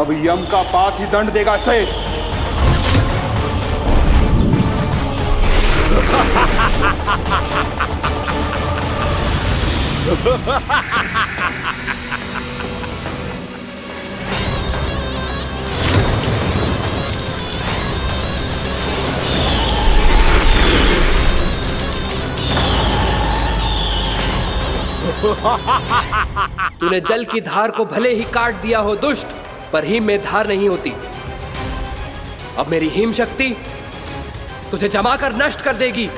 अब यम का पास ही दंड देगा इसे। तूने जल की धार को भले ही काट दिया हो दुष्ट, पर हिम में धार नहीं होती। अब मेरी हिम शक्ति तुझे जमा कर नष्ट कर देगी।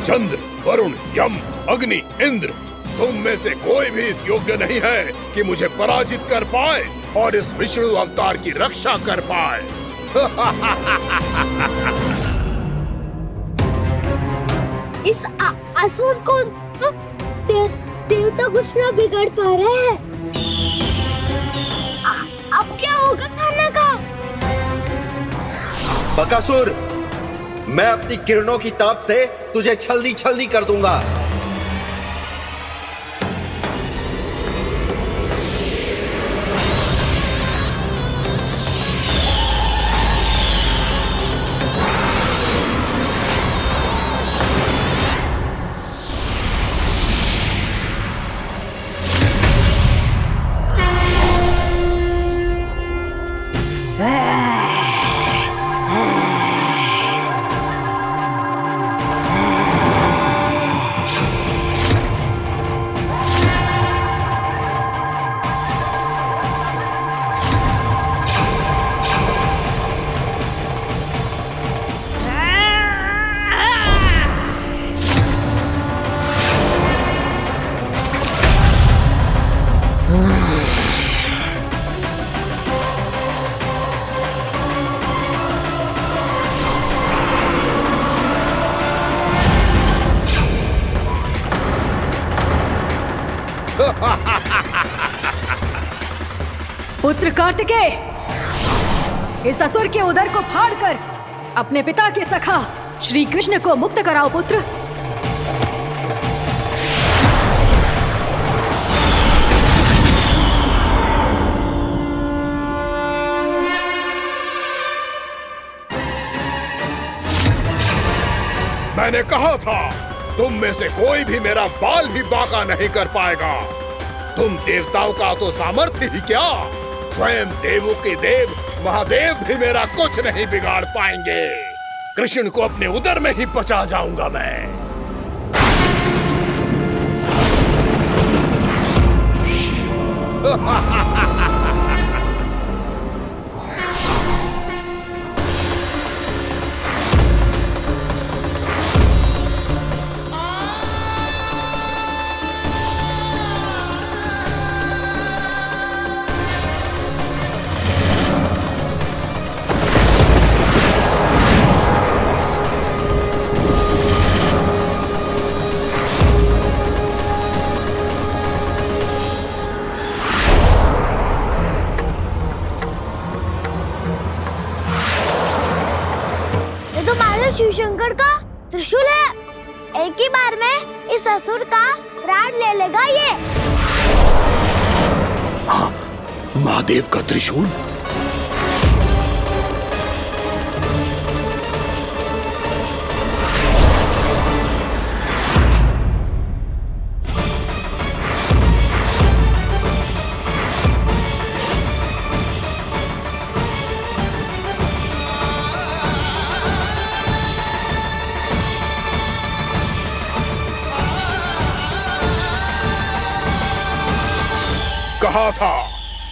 चंद्र, वरुण, यम, अग्नि, इंद्र, तुम में से कोई भी इस योग्य नहीं है कि मुझे पराजित कर पाए और इस विष्णु अवतार की रक्षा कर पाए। इस असुर को देवता कुछ ना बिगाड़ पा रहे हैं। अब क्या होगा खाना का? बकासुर, मैं अपनी किरणों की ताप से तुझे छलनी छलनी कर दूंगा। पुत्र कार्तिकेय, इस असुर के उदर को फाड़कर अपने पिता के सखा श्री कृष्ण को मुक्त कराओ पुत्र। मैंने कहा था, तुम में से कोई भी मेरा बाल भी बांका नहीं कर पाएगा। तुम देवताओं का तो सामर्थ्य ही क्या, स्वयं देवों के देव महादेव भी मेरा कुछ नहीं बिगाड़ पाएंगे। कृष्ण को अपने उदर में ही पचा जाऊंगा मैं। शिव शंकर का त्रिशूल है। एक ही बार में इस असुर का प्राण ले लेगा ये। हाँ, महादेव का त्रिशूल।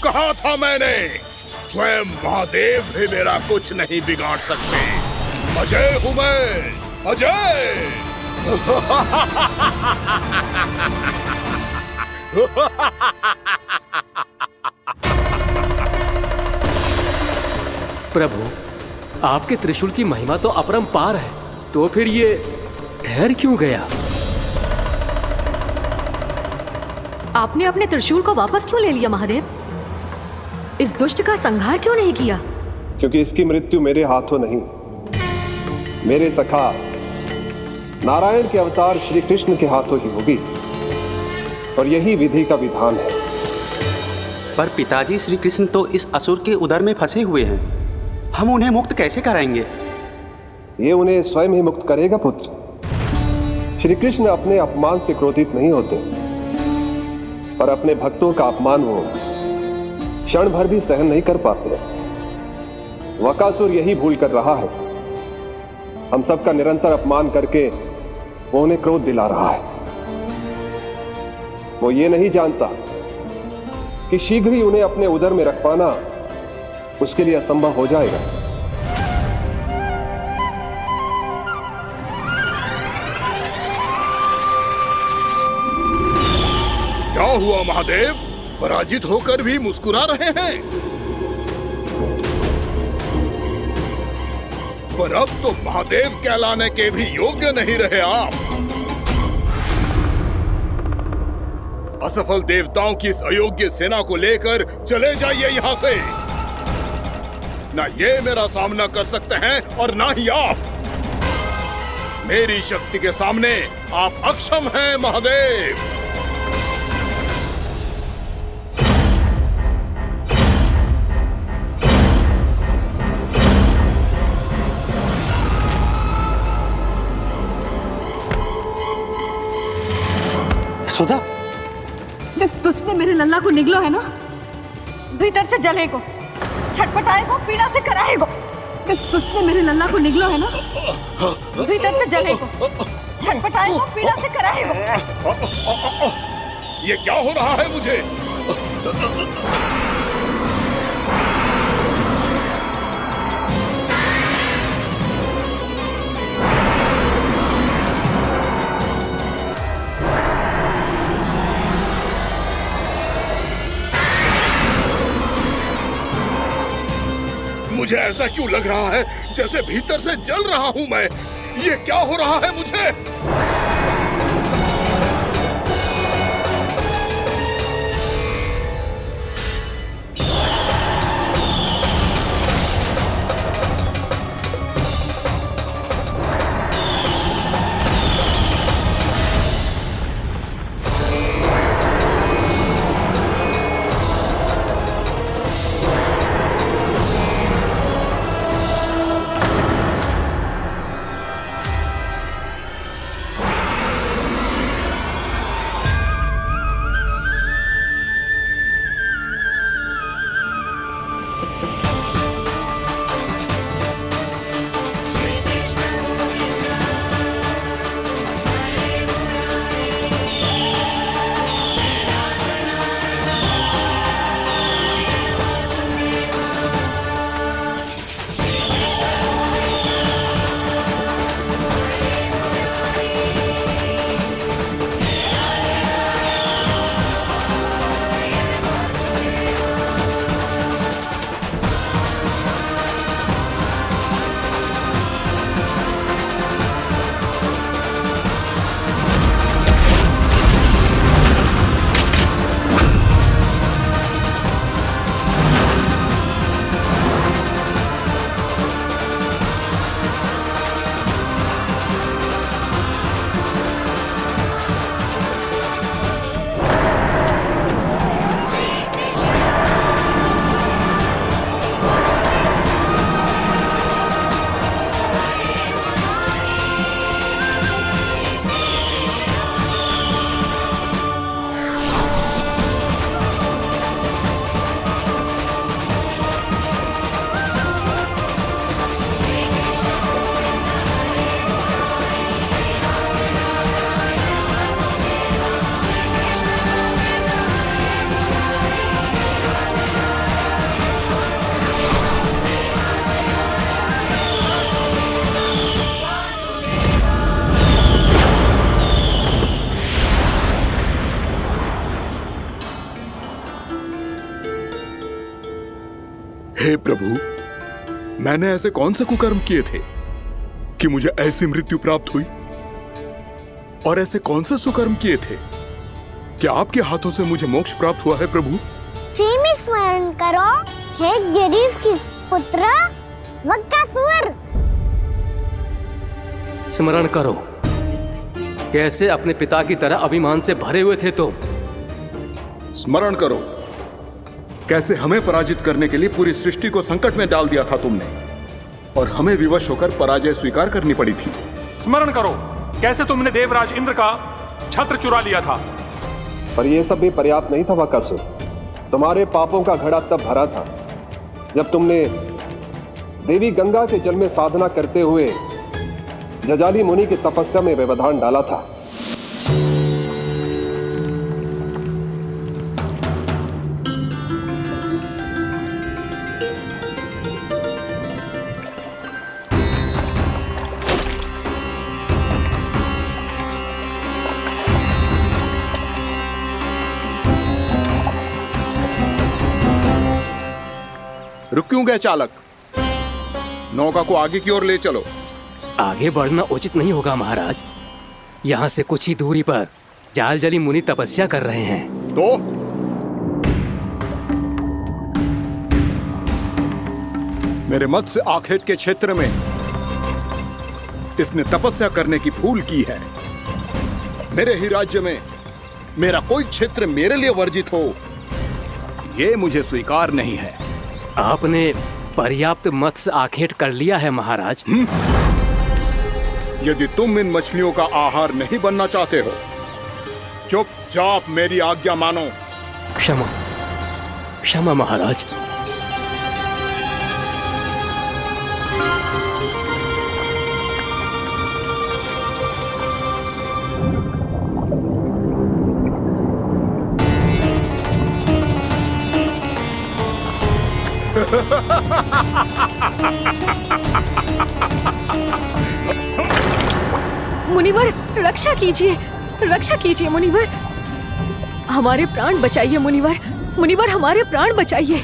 कहा था मैंने, स्वयं महादेव भी मेरा कुछ नहीं बिगाड़ सकते। अजय हूं मैं, अजय। प्रभु, आपके त्रिशूल की महिमा तो अपरंपार है, तो फिर ये ठहर क्यों गया? आपने अपने त्रिशूल को वापस क्यों ले लिया महादेव? इस दुष्ट का संहार क्यों नहीं किया? क्योंकि इसकी मृत्यु मेरे हाथों नहीं, मेरे सखा नारायण के अवतार श्री कृष्ण के हाथों ही होगी, और यही विधि का विधान है। पर पिताजी, श्री कृष्ण तो इस असुर के उदर में फंसे हुए हैं, हम उन्हें मुक्त कैसे कराएंगे? ये उन्हें स्वयं ही मुक्त करेगा पुत्र। श्री कृष्ण अपने अपमान से क्रोधित नहीं होते, पर अपने भक्तों का अपमान वो क्षण भर भी सहन नहीं कर पाते। वकासुर यही भूल कर रहा है, हम सबका निरंतर अपमान करके वो उन्हें क्रोध दिला रहा है। वो ये नहीं जानता कि शीघ्र ही उन्हें अपने उदर में रख पाना उसके लिए असंभव हो जाएगा। क्या हुआ महादेव? पराजित होकर भी मुस्कुरा रहे हैं। पर अब तो महादेव कहलाने के भी योग्य नहीं रहे आप। असफल देवताओं की इस अयोग्य सेना को लेकर चले जाइए यहाँ से। ना ये मेरा सामना कर सकते हैं और ना ही आप। मेरी शक्ति के सामने आप अक्षम हैं महादेव। सुधा, जिस दुष्ट ने मेरे लल्ला को निगलो है ना, भीतर से जलेगो, छटपटाएगो, पीड़ा से कराएगो। जिस दुष्ट ने मेरे लल्ला को निगलो है ना, भीतर से जलेगो, छटपटाएगो, पीड़ा से कराएगो। ये क्या हो रहा है मुझे? मुझे ऐसा क्यों लग रहा है जैसे भीतर से जल रहा हूं मैं? ये क्या हो रहा है मुझे? हे प्रभु, मैंने ऐसे कौन से कुकर्म किए थे कि मुझे ऐसी मृत्यु प्राप्त हुई? और ऐसे कौन से सुकर्म किए थे? क्या आपके हाथों से मुझे मोक्ष प्राप्त हुआ है प्रभु? में स्मरण करो, हे जरीस की पुत्र वक्कासुर। स्मरण करो, कैसे अपने पिता की तरह अभिमान से भरे हुए थे तुम। स्मरण करो, कैसे हमें पराजित करने के लिए पूरी सृष्टि को संकट में डाल दिया था तुमने, और हमें विवश होकर पराजय स्वीकार करनी पड़ी थी। स्मरण करो, कैसे तुमने देवराज इंद्र का छत्र चुरा लिया था। पर यह सब भी पर्याप्त नहीं था वक्कासुर। तुम्हारे पापों का घड़ा तब भरा था जब तुमने देवी गंगा के जल में साधना करते हुए जजाली मुनि की तपस्या में व्यवधान डाला था। रुक क्यों गए चालक? नौका को आगे की ओर ले चलो। आगे बढ़ना उचित नहीं होगा महाराज। यहाँ से कुछ ही दूरी पर जालजली मुनि तपस्या कर रहे हैं। तो मेरे मत्स्य आखेट के क्षेत्र में इसने तपस्या करने की भूल की है। मेरे ही राज्य में मेरा कोई क्षेत्र मेरे लिए वर्जित हो, यह मुझे स्वीकार नहीं है। आपने पर्याप्त मत्स्य आखेट कर लिया है महाराज। यदि तुम इन मछलियों का आहार नहीं बनना चाहते हो, चुपचाप मेरी आज्ञा मानो। क्षमा, क्षमा महाराज। मुनिवर, रक्षा कीजिए, रक्षा कीजिए मुनिवर। हमारे प्राण बचाइए मुनिवर, मुनिवर हमारे प्राण बचाइए।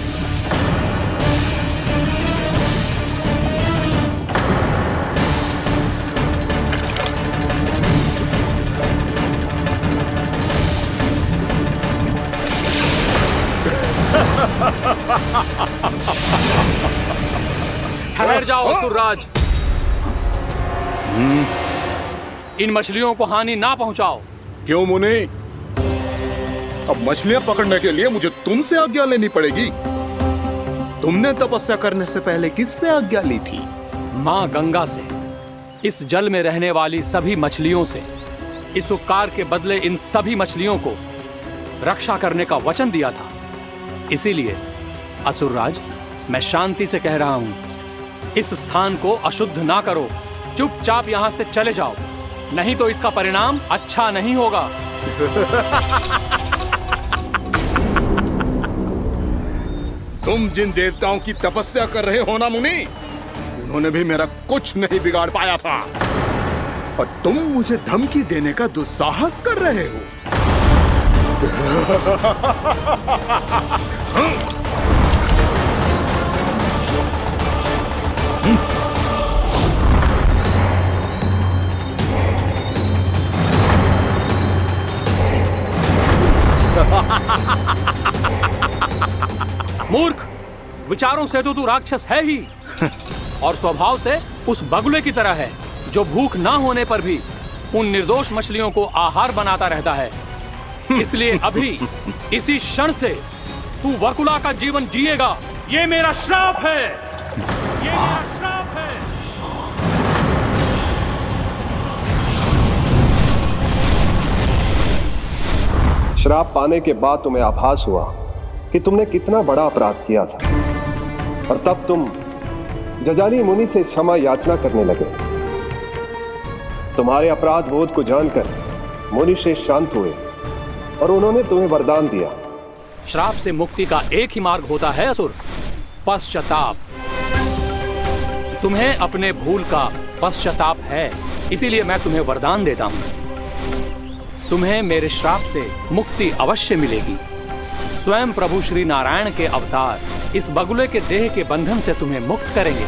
ठहर जाओ असुरराज। इन मछलियों को हानि ना पहुंचाओ। क्यों मुनि? अब मछलियां पकड़ने के लिए मुझे तुमसे आज्ञा लेनी पड़ेगी। तुमने तपस्या करने से पहले किससे आज्ञा ली थी? मां गंगा से, इस जल में रहने वाली सभी मछलियों से। इस उपकार के बदले इन सभी मछलियों को रक्षा करने का वचन दिया था। इसीलिए असुरराज, मैं शांति से कह रहा हूं, इस स्थान को अशुद्ध ना करो। चुपचाप यहां से चले जाओ, नहीं तो इसका परिणाम अच्छा नहीं होगा। तुम जिन देवताओं की तपस्या कर रहे हो ना मुनि, उन्होंने भी मेरा कुछ नहीं बिगाड़ पाया था, और तुम मुझे धमकी देने का दुस्साहस कर रहे हो। मूर्ख, विचारों से तो तू राक्षस है ही, और स्वभाव से उस बगुले की तरह है जो भूख ना होने पर भी उन निर्दोष मछलियों को आहार बनाता रहता है। इसलिए अभी इसी क्षण से तू वकुला का जीवन जिएगा। ये मेरा श्राप है, ये मेरा श्राप है। श्राप पाने के बाद तुम्हें आभास हुआ कि तुमने कितना बड़ा अपराध किया था, और तब तुम जजाली मुनि से क्षमा याचना करने लगे। तुम्हारे अपराध बोध को जानकर मुनि श्रेष्ठ शांत हुए और उन्होंने तुम्हें वरदान दिया। श्राप से मुक्ति का एक ही मार्ग होता है असुर, पश्चाताप। तुम्हें अपने भूल का पश्चाताप है, इसीलिए मैं तुम्हें वरदान देता हूं। तुम्हें मेरे श्राप से मुक्ति अवश्य मिलेगी। स्वयं प्रभु श्री नारायण के अवतार इस बगुले के देह के बंधन से तुम्हें मुक्त करेंगे।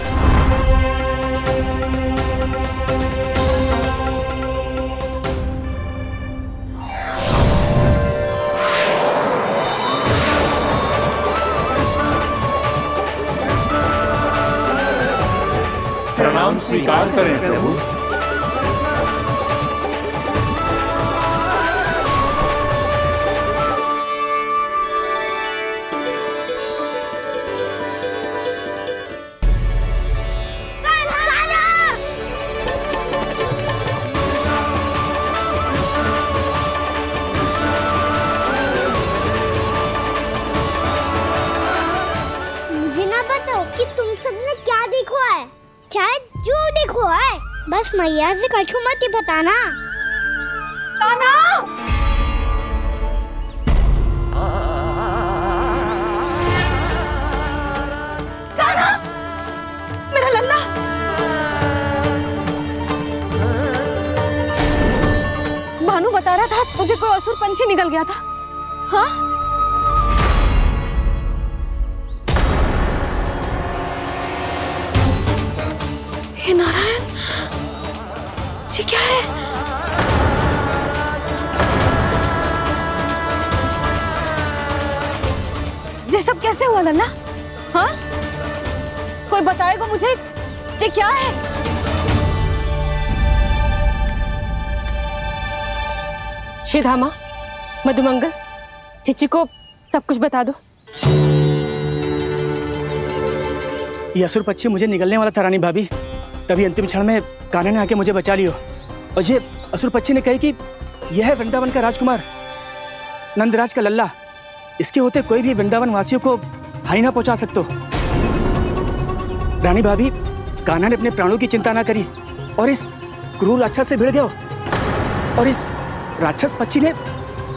हम स्वीकार करें प्रभु। मुझे ना बताओ कि तुम सबने क्या देखो है, चाहे जो देखो है, बस मैया से कछु मत ही बताना। कान्हा! कान्हा! मेरा लल्ला! भानु बता रहा था तुझे कोई असुर पंछी निकल गया था। हाँ? हे नारायण, ये क्या है? ये सब कैसे हुआ लल्ला? हाँ? कोई बताएगा मुझे ये क्या है? श्रीधामा, मधुमंगल, चिची को सब कुछ बता दो। ये असुर पक्षी मुझे निगलने वाला था रानी भाभी, तभी अंतिम क्षण में कान्हा ने आके मुझे बचा लियो। और ये असुर पक्षी ने कही कि यह है वृंदावन का राजकुमार, नंदराज का लल्ला। इसके होते कोई भी वृंदावन वासियों को हानि ना पहुंचा सकते। रानी भाभी, कान्हा ने अपने प्राणों की चिंता ना करी और इस क्रूर राक्षस से भिड़ गयो और इस राक्षस पक्षी ने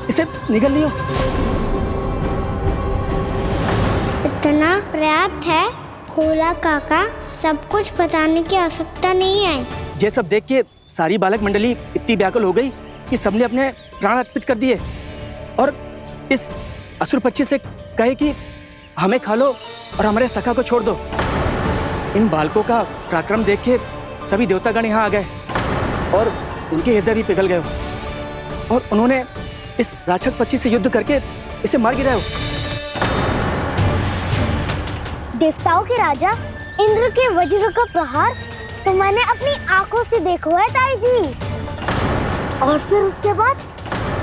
इसे निगल लियो। इतना पर्याप्त है भोला काका, सब कुछ बताने की आवश्यकता नहीं है। ये सब देख के सारी बालक मंडली इतनी व्याकुल हो गई कि सबने अपने प्राण अर्पित कर दिए और इस असुर पक्षी से कहे कि हमें खा लो और हमारे सखा को छोड़ दो। इन बालकों का पराक्रम देख के सभी देवतागण यहाँ आ गए और उनके हृदय भी पिघल गए और उन्होंने इस राक्षस पक्षी से युद्ध करके इसे मार गिराया। देवताओं के राजा इंद्र के वज्र का प्रहार तो मैंने अपनी आंखों से देखा है ताई जी। और फिर उसके बाद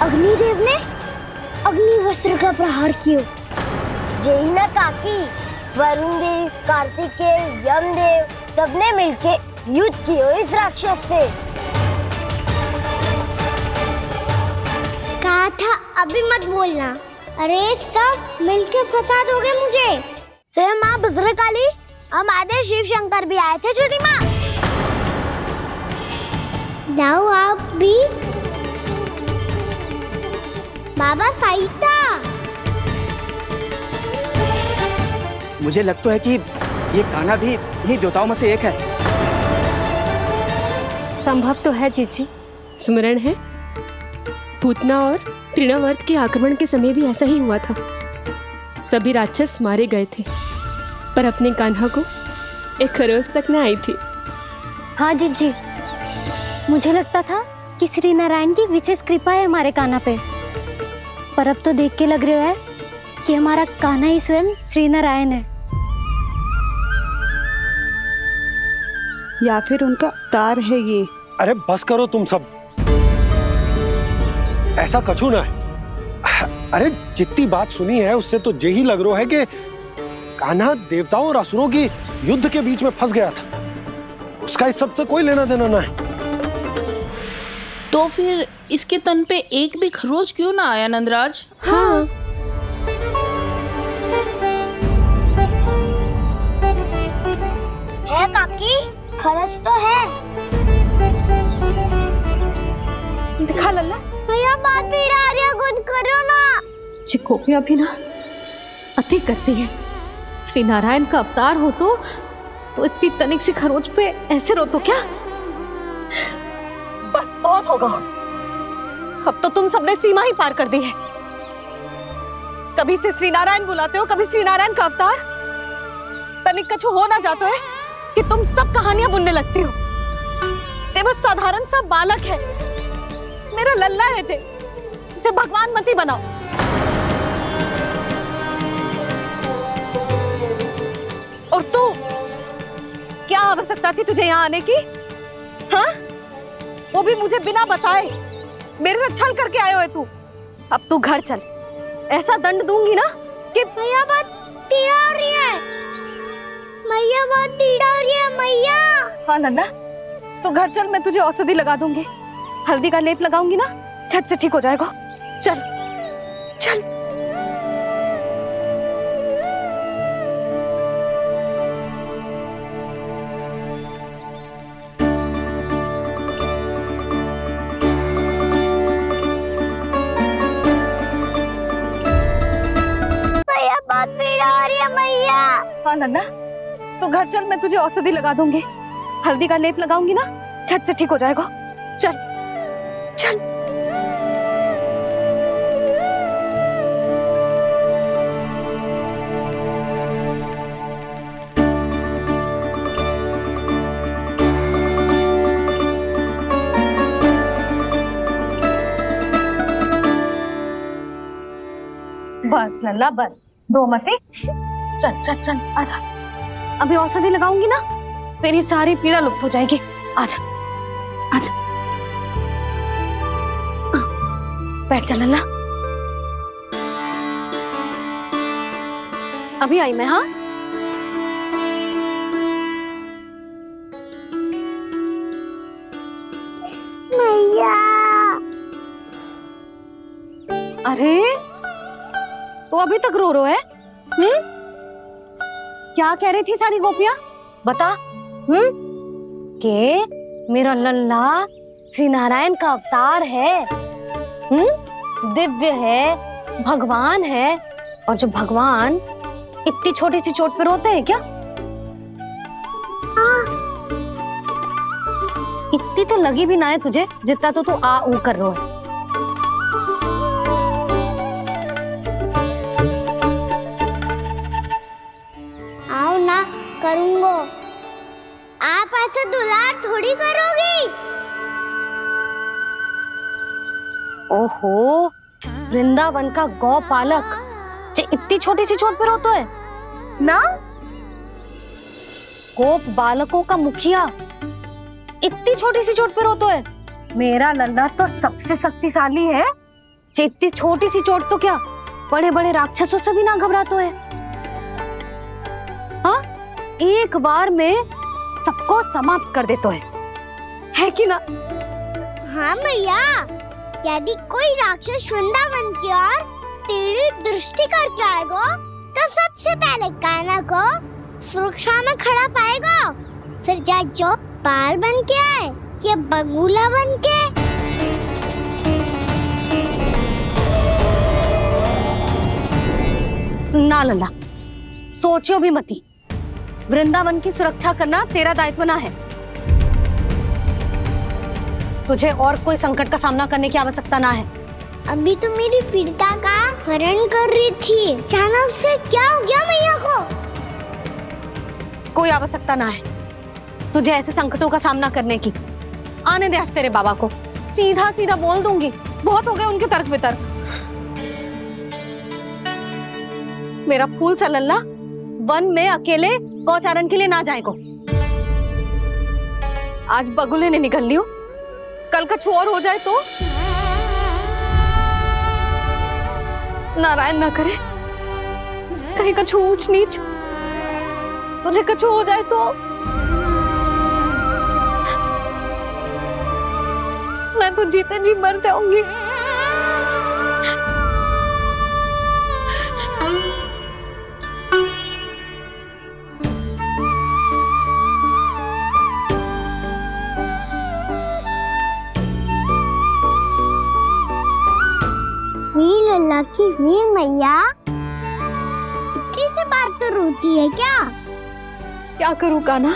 अग्निदेव ने अग्निवस्त्र का प्रहार किया। जय ना काकी, वरुण देव, कार्तिकेय, यमदेव सबने मिलके युद्ध किया इस राक्षस से। कहा था अभी मत बोलना, अरे सब मिलके फंसा दोगे मुझे। जय माँ भद्रकाली, हमारे शिव शंकर भी आए थे छोटी माँ। जाओ आप भी। बाबा साईता, मुझे लगता है कि ये कान्हा भी इन्हीं देवताओं में से एक है। संभव तो है चीची। स्मरण है, पूतना और तृणावर्त के आक्रमण के समय भी ऐसा ही हुआ था। सभी राक्षस मारे गए थे, पर अपने कान्हा को एक खरोच तक न आई थी। हाँ जीजी, मुझे लगता था कि श्री नारायण की विशेष कृपा है हमारे कान्हा पे, पर अब तो देख के लग रहा है कि हमारा कान्हा ही स्वयं श्री नारायण है। या फिर उनका अवतार है ये। अरे बस करो तुम सब, ऐसा कछु ना है। अरे जितनी बात सुनी है उससे तो यही लग रहा है कि कान्हा देवताओं और असुरों की युद्ध के बीच में फंस गया था। उसका इस सब से कोई लेना देना ना है। तो फिर इसके तन पे एक भी खरोच क्यों ना आया नंदराज? हाँ, है काकी, खरच तो है। दिखा लल्ला। भैया बात पीड़ा आ रही है, कुछ करो ना। चिकोपिया भी ना अति करती है। श्री नारायण का अवतार हो तो इतनी तनिक सी खरोच पे ऐसे रो तो क्या? बस बहुत होगा। अब तो तुम सबने सीमा ही पार कर दी है। कभी से श्री नारायण बुलाते हो, कभी श्री नारायण का अवतार। तनिक कछु हो ना जाता है कि तुम सब कहानियां बुनने लगती हो। जे बस साधारण सा बालक है, मेरा लल्ला है जे, इसे भगवान मत ही बनाओ। और तू क्या आवश्यकता थी तुझे यहाँ आने की? हाँ, वो भी मुझे बिना बताए। मेरे साथ छल करके आए हो तू। अब तू घर चल, ऐसा दंड दूंगी ना कि मैया बहुत पीड़ा हो रही है। मैया बहुत पीड़ा हो रही है मैया। हाँ नन्ना, तू घर चल, मैं तुझे औषधि लगा दूंगी। हल्दी का लेप लगाऊंगी ना, झट से ठीक हो जाएगा। चल चल। मैया बहुत पीड़ा हो रही है मैया। हाँ नन्ना, तू घर चल, मैं तुझे औषधि लगा दूंगी। हल्दी का लेप लगाऊंगी ना, झट से ठीक हो जाएगा। चल चल। बस लल्ला बस, रो मत। चल चल चल, आजा। अभी औषधि लगाऊंगी ना, तेरी सारी पीड़ा लुप्त हो जाएगी। आजा आजा, बैठ जा लल्ला। अभी आई मैं। हाँ, मैया। अरे तो अभी तक रो है? क्या कह रही थी सारी गोपियां? बता। के मेरा लल्ला श्री नारायण का अवतार है, दिव्य है, भगवान है। और जो भगवान इतनी छोटी सी चोट पे रोते हैं क्या? इतनी तो लगी भी ना है तुझे, जितना तो तू आ ऊ कर रो है। आओ ना, करूंगो। आप ऐसे दुलार थोड़ी करोगी। ओहो, वृंदावन का गौपालक जो इतनी छोटी सी चोट पे रोता है ना, गोप बालकों का मुखिया इतनी छोटी सी चोट पे रोता है। मेरा लल्ला तो सबसे शक्तिशाली है, जो इतनी छोटी सी चोट तो क्या बड़े बड़े राक्षसों से भी ना घबराता है। हाँ, एक बार में सबको समाप्त कर देता है कि ना? हाँ मैया, यदि कोई राक्षस वृंदावन की ओर टेढ़ी दृष्टि करके आएगा तो सबसे पहले कान्हा को सुरक्षा में खड़ा पाएगा, फिर चाहे जो बाल बन के आए या बगुला बन के। ना लल्ला, सोचो भी मती। वृंदावन की सुरक्षा करना तेरा दायित्व ना है। तुझे और कोई संकट का सामना करने की आवश्यकता ना है। अभी तो मेरी पीड़िता का हरण कर रही थी, अचानक से क्या हो गया मैया को? कोई आवश्यकता ना है तुझे ऐसे संकटों का सामना करने की। आने दे आज तेरे बाबा को, सीधा सीधा बोल दूंगी। बहुत हो गए उनके तर्क वितर्क। मेरा फूल सा लल्ला वन में अकेले गौचारण के लिए ना जाए को। आज बगुले ने निकल लियो, कल कछु और हो जाए तो? नारायण ना करे, कहीं कछु ऊंच नीच तुझे कछु हो जाए तो? मैं तो जीते जी मर जाऊंगी। लल्ला की वीर मैया इतनी से बात तो रोती है क्या? क्या करूं कान्हा,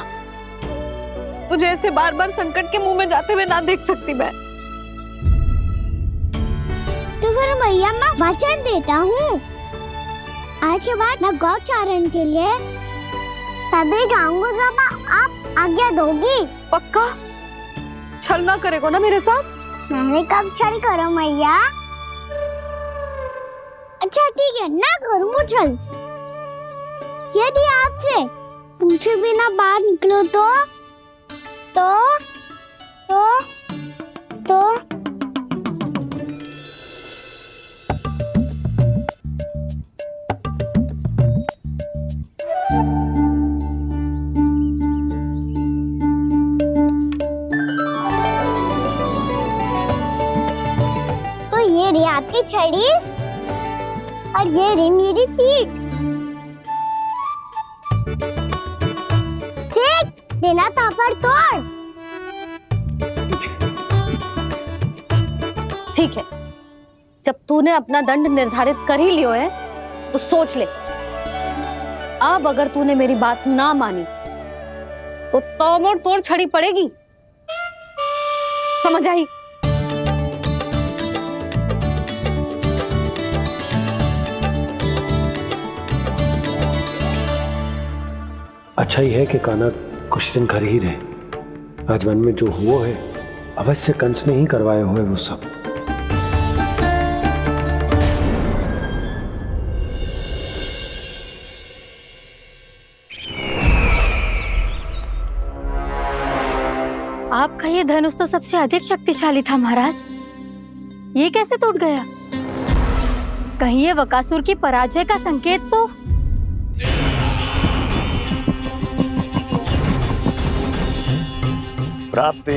तुझे ऐसे बार बार संकट के मुंह में जाते हुए ना देख सकती मैं। तो फिर मैया मैं वचन देता हूँ, आज के बाद मैं गौचारण के लिए तभी जाऊंगा जब आप आज्ञा दोगी। पक्का? छल ना करेगा ना मेरे साथ? मैंने कब छल करो मैया? अच्छा ठीक है, ना करूँ छल। यदि आपसे पूछे बिना बाहर निकलो तो तो ये रही आपकी छड़ी और ये रही मेरी पीठ। ठीक, बिना तापर तोड़। ठीक है, जब तूने अपना दंड निर्धारित कर ही लियो है तो सोच ले, अब अगर तूने मेरी बात ना मानी तो तोड़ तोड़ छड़ी पड़ेगी, समझ आई? अच्छा ही है कि कान्हा कुछ दिन घर ही रहे। आज वन में जो हुआ है अवश्य कंस ने ही करवाए हुए वो सब। आपका ये धनुष तो सबसे अधिक शक्तिशाली था महाराज, ये कैसे टूट गया? कहीं ये बकासुर की पराजय का संकेत तो? प्राप्ति,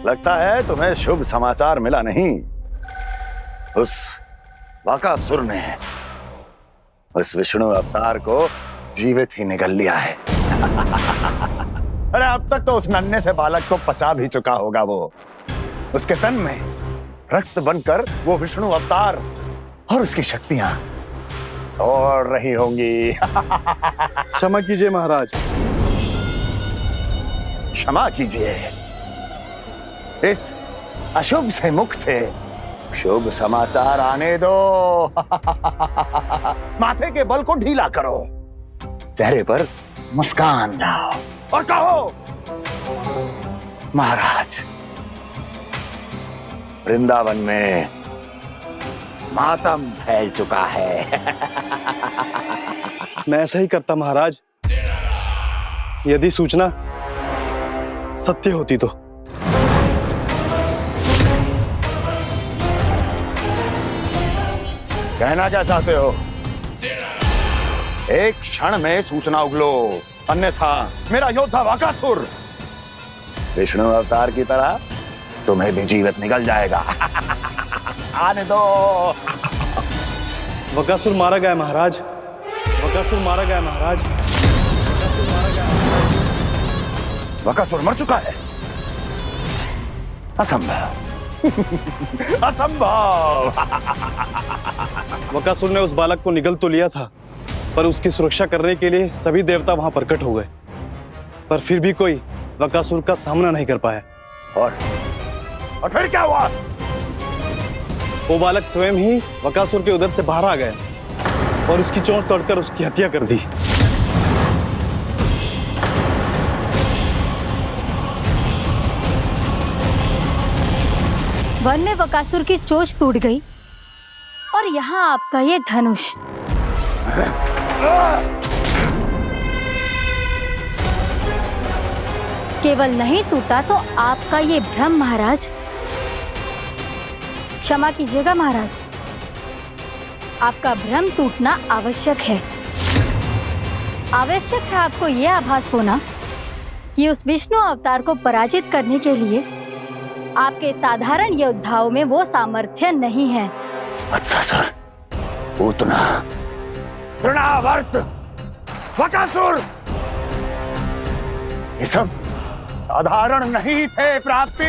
लगता है तुम्हें शुभ समाचार मिला नहीं। उस बकासुर ने उस विष्णु अवतार को जीवित ही निगल लिया है। अरे अब तक तो उस नन्हे से बालक को पचा भी चुका होगा वो। उसके तन में रक्त बनकर वो विष्णु अवतार और उसकी शक्तियां दौड़ रही होंगी। क्षमा कीजिए महाराज। क्षमा कीजिए, इस अशुभ से मुख से शुभ समाचार आने दो। माथे के बल को ढीला करो, चेहरे पर मुस्कान लाओ और कहो, महाराज, वृंदावन में मातम फैल चुका है। मैं ऐसा ही करता महाराज, यदि सूचना सत्य होती तो। कहना क्या चाहते हो? एक क्षण में सूचना उगलो, अन्यथा मेरा योद्धा बकासुर विष्णु अवतार की तरह तुम्हें भी जीवित निकल जाएगा। आने दो। बकासुर मारा गया महाराज, बकासुर मारा गया महाराज, बकासुर मारा गया। बकासुर मर चुका है? असंभव। असंभव। बकासुर ने उस बालक को निगल तो लिया था, पर उसकी सुरक्षा करने के लिए सभी देवता वहां प्रकट हो गए, पर फिर भी कोई बकासुर का सामना नहीं कर पाया। और फिर क्या हुआ? वो बालक स्वयं ही बकासुर के उदर से बाहर आ गया और उसकी चोंच तोड़कर उसकी हत्या कर दी। वन में बकासुर की चोंच टूट गई और यहाँ आपका ये धनुष। केवल नहीं टूटा तो आपका ये भ्रम महाराज। क्षमा कीजिएगा महाराज, आपका भ्रम टूटना आवश्यक है। आवश्यक है आपको यह आभास होना कि उस विष्णु अवतार को पराजित करने के लिए आपके साधारण योद्धाओं में वो सामर्थ्य नहीं है। वत्सासुर, पूतना, तृणावर्त, बकासुर, ये सब साधारण नहीं थे प्राप्ति,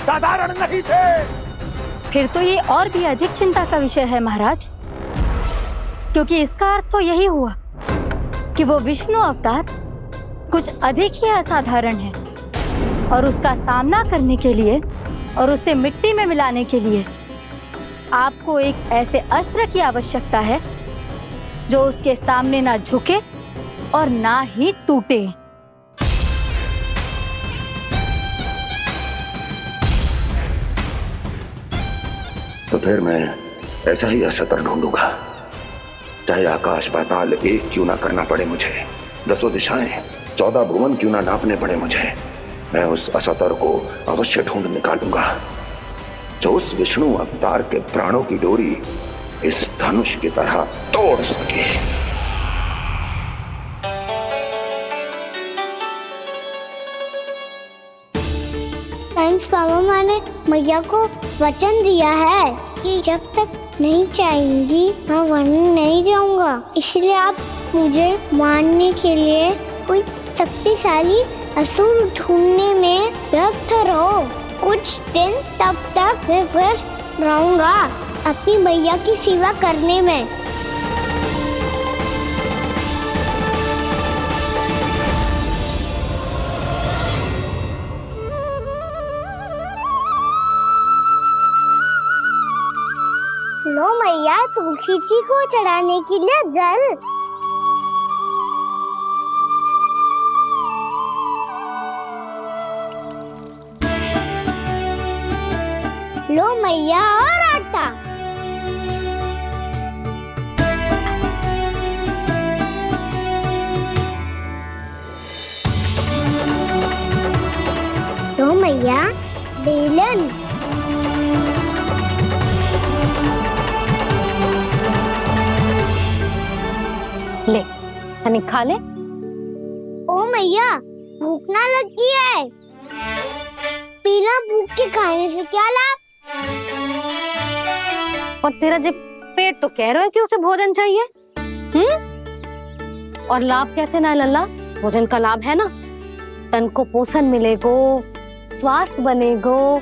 साधारण नहीं थे। फिर तो ये और भी अधिक चिंता का विषय है महाराज, क्योंकि इसका अर्थ तो यही हुआ कि वो विष्णु अवतार कुछ अधिक ही असाधारण है और उसका सामना करने के लिए और उसे मिट्टी में मिलाने के लिए आपको एक ऐसे अस्त्र की आवश्यकता है जो उसके सामने ना झुके और ना ही टूटे। तो फिर मैं ऐसा ही अस्त्र ढूंढूंगा, चाहे आकाश पाताल एक क्यों ना करना पड़े मुझे। 10 दिशाएं 14 भुवन क्यों ना नापने पड़े मुझे, मैं उस असतर को अवश्य ढूंढ निकालूंगा जो उस विष्णु अवतार के प्राणों की डोरी इस धनुष की तरह तोड़ सके। थैंक्स पापा, मैंने मैया को वचन दिया है कि जब तक नहीं चाहेंगी मैं वन नहीं जाऊंगा। इसलिए आप मुझे मारने के लिए कोई शक्तिशाली असुर ढूंढने में व्यस्त रहो। कुछ दिन तब तक मैं व्यस्त रहूंगा अपनी मैया की सेवा करने में। लो मैया, तुलसी जी को चढ़ाने के लिए जल। लो मैया, और आटा। लो मैया, बेलन। ले, तनिक खा ले। ओ मैया, भूख ना लगी है। बिना भूख के खाने से क्या लाभ? और तेरा जब पेट तो कह रहा है कि उसे भोजन चाहिए, और लाभ कैसे ना लल्ला? भोजन का लाभ है ना, तन को पोषण मिलेगो, स्वास्थ्य बनेगो,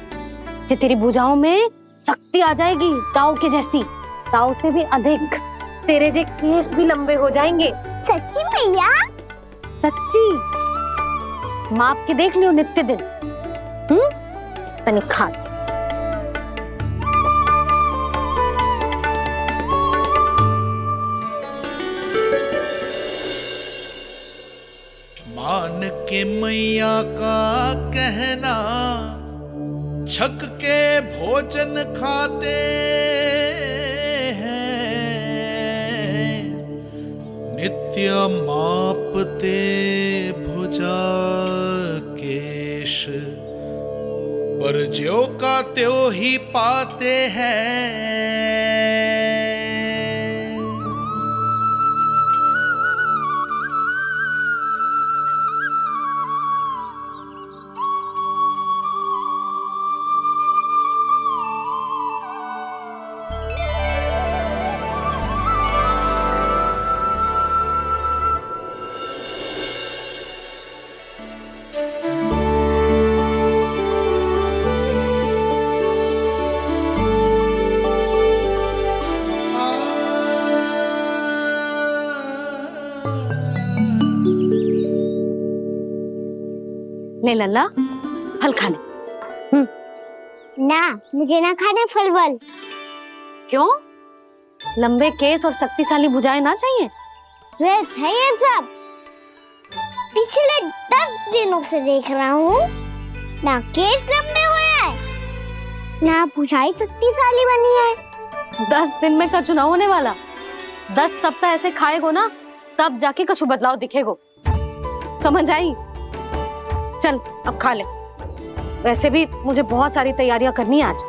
जे तेरी भुजाओं में शक्ति आ जाएगी ताऊ के जैसी, ताऊ से भी अधिक। तेरे जे केस भी लंबे हो जाएंगे। सच्ची मैया? सच्ची। माप के देख लियो नित्य दिन। तनिक खा। मान के मैया का कहना, छक के भोजन खाते हैं, नित्य मापते भुजा केश, पर ज्यों का त्यों ही पाते हैं। ले लल्ला, फल खा ले। ना, मुझे ना खाने फल वल। क्यों? लंबे केस और शक्तिशाली भुजाएं ना चाहिए? व्यर्थ है ये सब। पिछले 10 दिनों से देख रहा हूँ, ना केस लंबे हुए हैं, ना भुजाएं शक्तिशाली बनी है। 10 दिन में का चुनाव होने वाला। 10 सप्ताह ऐसे खाएगो ना, तब जाके कछु बदलाव दिखेगो। समझ आई? चल अब खा ले। वैसे भी मुझे बहुत सारी तैयारियां करनी है आज।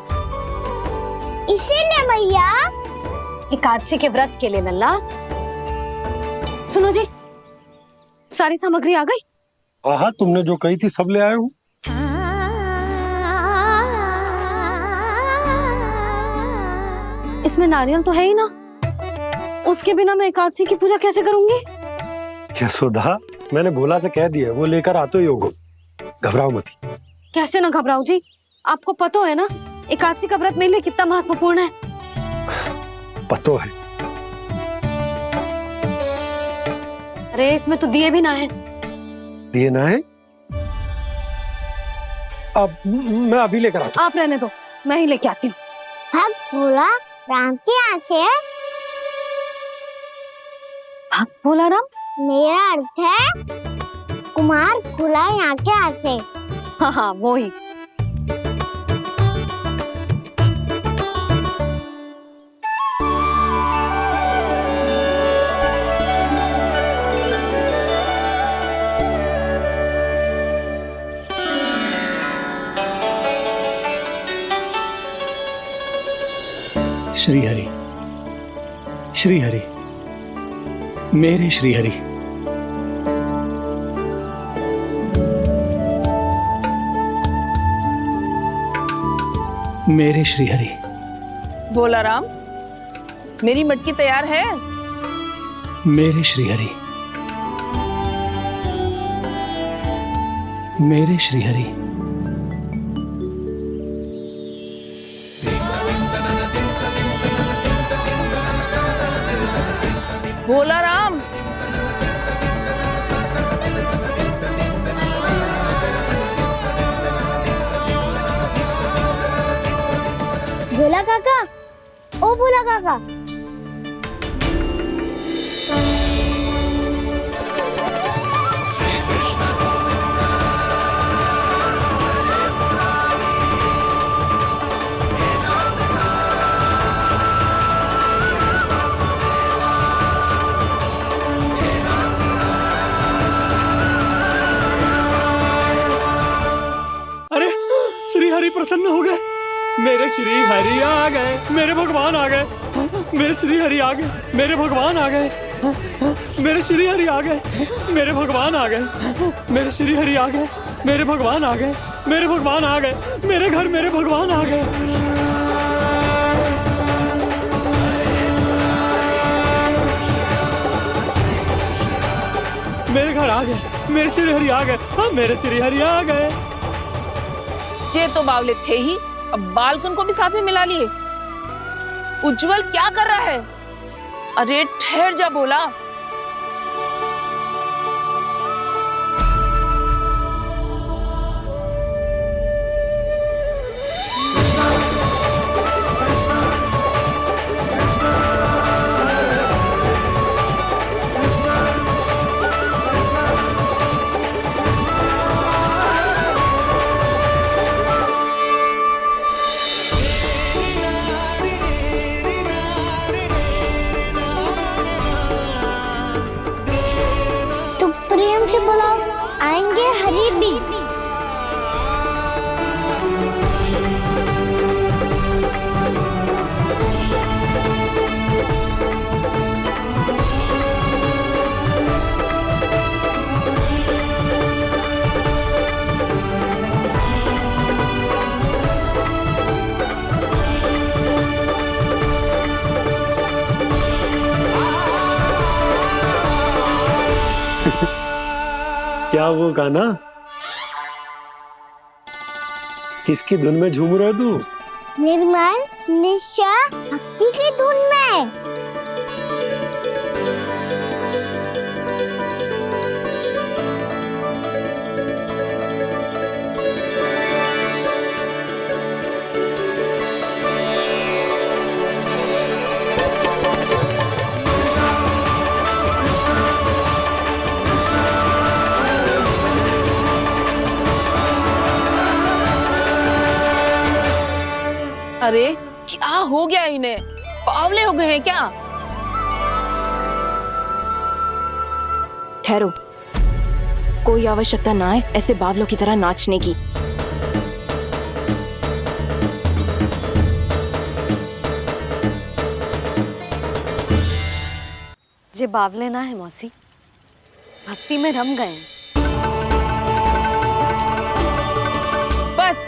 इसीलिए मैया, एकादशी के व्रत के लिए लल्ला। सुनो जी, सारी सामग्री आ गई? हाँ, तुमने जो कही थी सब ले आए हूँ। इसमें नारियल तो है ही ना, उसके बिना मैं एकादशी की पूजा कैसे करूंगी? यशोदा, मैंने भोला से कह दिया, वो लेकर आते ही होगा। घबराओ मत। कैसे ना घबराओ जी, आपको पता है ना एकादशी का व्रत मेरे लिए कितना महत्वपूर्ण है। पता है। अरे इसमें तो दिए भी ना है। दिए ना है? अब मैं अभी लेकर आता हूँ। आप रहने दो, मैं ही लेके आती हूँ। भक्त भोला राम के यहाँ से है। भक्त भोला राम? मेरा अर्थ है कुमार भोला यहाँ के यहाँ से। हाँ हाँ, वो ही। श्री हरि, श्री हरि, मेरे श्री हरि। मेरे श्री हरि। भोला राम, मेरी मटकी तैयार है? मेरे श्री हरि, मेरे श्री हरि। भोला राम, भोला काका, ओ भोला काका। अरे श्री हरि प्रसन्न हो गए। मेरे श्री हरि आ गए, मेरे भगवान आ गए। मेरे श्री हरि आ गए, मेरे भगवान आ गए। मेरे श्री हरि आ गए, मेरे भगवान आ गए। मेरे श्री हरि आ गए, मेरे भगवान आ गए। मेरे भगवान आ गए, मेरे घर मेरे भगवान आ गए। मेरे घर आ गए, मेरे श्री हरि आ गए। हाँ, मेरे श्री हरि आ गए। जे तो बावले थे ही, अब बालकन को भी साथ में मिला लिए। उज्जवल क्या कर रहा है? अरे ठहर जा भोला। प्रेम से बुलाओ, आएंगे हरि भी। क्या वो गाना? किसकी धुन में झूम रहा तू? निर्मल निशा भक्ति की धुन में। अरे क्या हो गया इन्हें? बावले हो गए हैं क्या? ठहरो, कोई आवश्यकता ना है ऐसे बावलों की तरह नाचने की। जे बावले ना है मौसी, भक्ति में रम गए। बस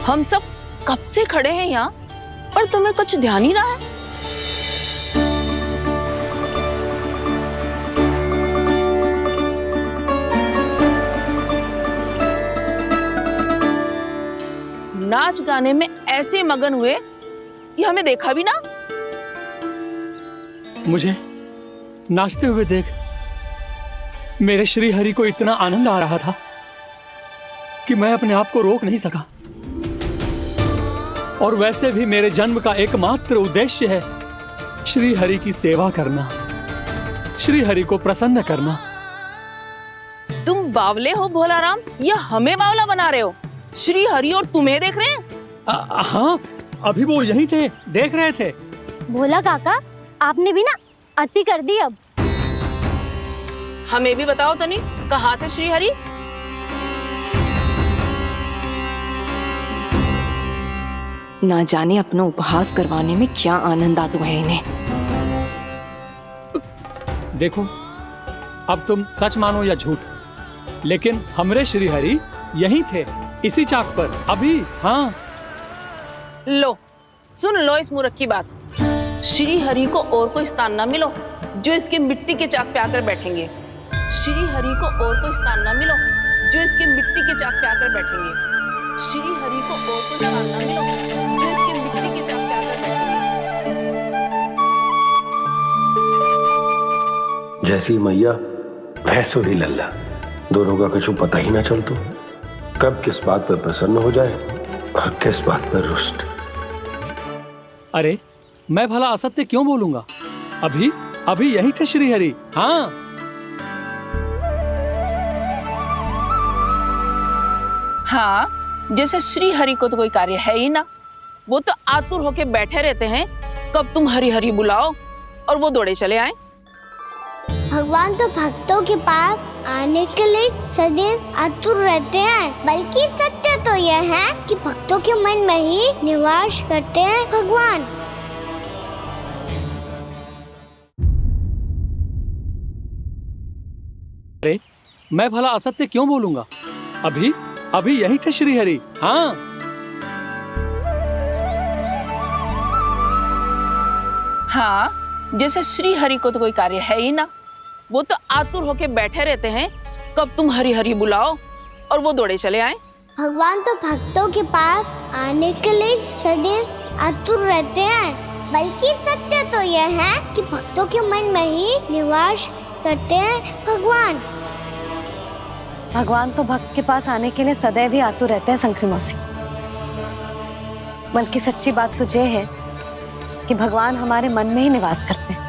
हम सब कब से खड़े हैं यहाँ, पर तुम्हें कुछ ध्यान ही रहा है। नाच गाने में ऐसे मगन हुए कि हमें देखा भी ना। मुझे नाचते हुए देख मेरे श्री हरि को इतना आनंद आ रहा था कि मैं अपने आप को रोक नहीं सका। और वैसे भी मेरे जन्म का एकमात्र उद्देश्य है श्री हरि की सेवा करना, श्री हरि को प्रसन्न करना। तुम बावले हो भोला राम, या हमें बावला बना रहे हो? श्री हरि और तुम्हें देख रहे हैं? हाँ, अभी वो यहीं थे, देख रहे थे। भोला काका, आपने भी ना अति कर दी। अब हमें भी बताओ तनी, कहाँ थे श्री हरि? ना जाने अपना उपहास करवाने में क्या आनंद आता है इन्हें। देखो, अब तुम सच मानो या झूठ, लेकिन हमरे श्रीहरि यहीं थे, इसी चाक पर अभी। हाँ, लो सुन लो इस मूर्ख की बात। श्री हरि को और कोई स्थान ना मिलो जो इसके मिट्टी के चाक पे आकर बैठेंगे। श्री हरि को और कोई स्थान ना मिलो जो इसके मिट्टी के चाक पे आकर बैठेंगे। श्री हरि को और कोई स्थान ना मिलो जो इसके मिट्टी के चाक पे आकर बैठेंगे। जैसी मैया भैंसो ही लल्ला, दोनों का कुछ पता ही ना चलतो, कब किस बात पर प्रसन्न हो जाए और किस बात पर रुष्ट। अरे मैं भला असत्य क्यों बोलूंगा? अभी अभी यही थे श्रीहरि। हाँ, हाँ, जैसे श्री हरि को तो कोई कार्य है ही ना, वो तो आतुर होके बैठे रहते हैं कब तुम हरि हरि बुलाओ और वो दौड़े चले आए। भगवान तो भक्तों के पास आने के लिए सदैव आतुर रहते हैं, बल्कि सत्य तो यह है कि भक्तों के मन में ही निवास करते हैं भगवान। अरे मैं भला असत्य क्यों बोलूंगा? अभी अभी यही थे श्रीहरि। हाँ, हाँ, जैसे श्री हरि को तो कोई कार्य है ही ना, वो तो आतुर होके बैठे रहते हैं कब तुम हरि हरि बुलाओ और वो दौड़े चले आए। भगवान तो भक्तों के पास आने के लिए सदैव आतुर रहते हैं, बल्कि सत्य तो यह है कि भक्तों के मन में ही निवास करते हैं भगवान। भगवान तो भक्त के पास आने के लिए सदैव ही आतुर रहते हैं शंकरी मौसी। बल्कि सच्ची बात तो ये है कि भगवान हमारे मन में ही निवास करते हैं।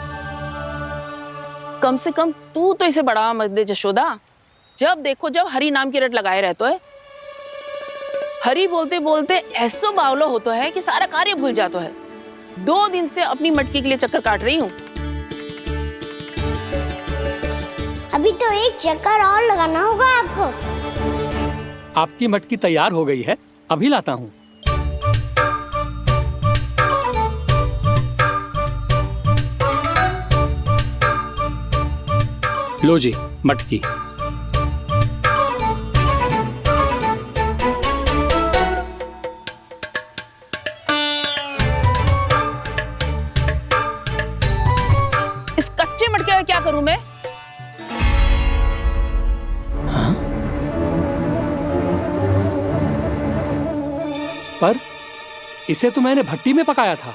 कम से कम तू तो इसे बढ़ावा मत दे जशोदा। जब देखो जब हरि नाम की रट लगाए रहते है। हरि बोलते बोलते ऐसो बावलो होता है कि सारा कार्य भूल जाता है। 2 दिन से अपनी मटकी के लिए चक्कर काट रही हूँ। अभी तो एक चक्कर और लगाना होगा आपको। आपकी मटकी तैयार हो गई है, अभी लाता हूँ। लो जी मटकी। इस कच्चे मटके का क्या करूं मैं? हाँ? पर इसे तो मैंने भट्टी में पकाया था।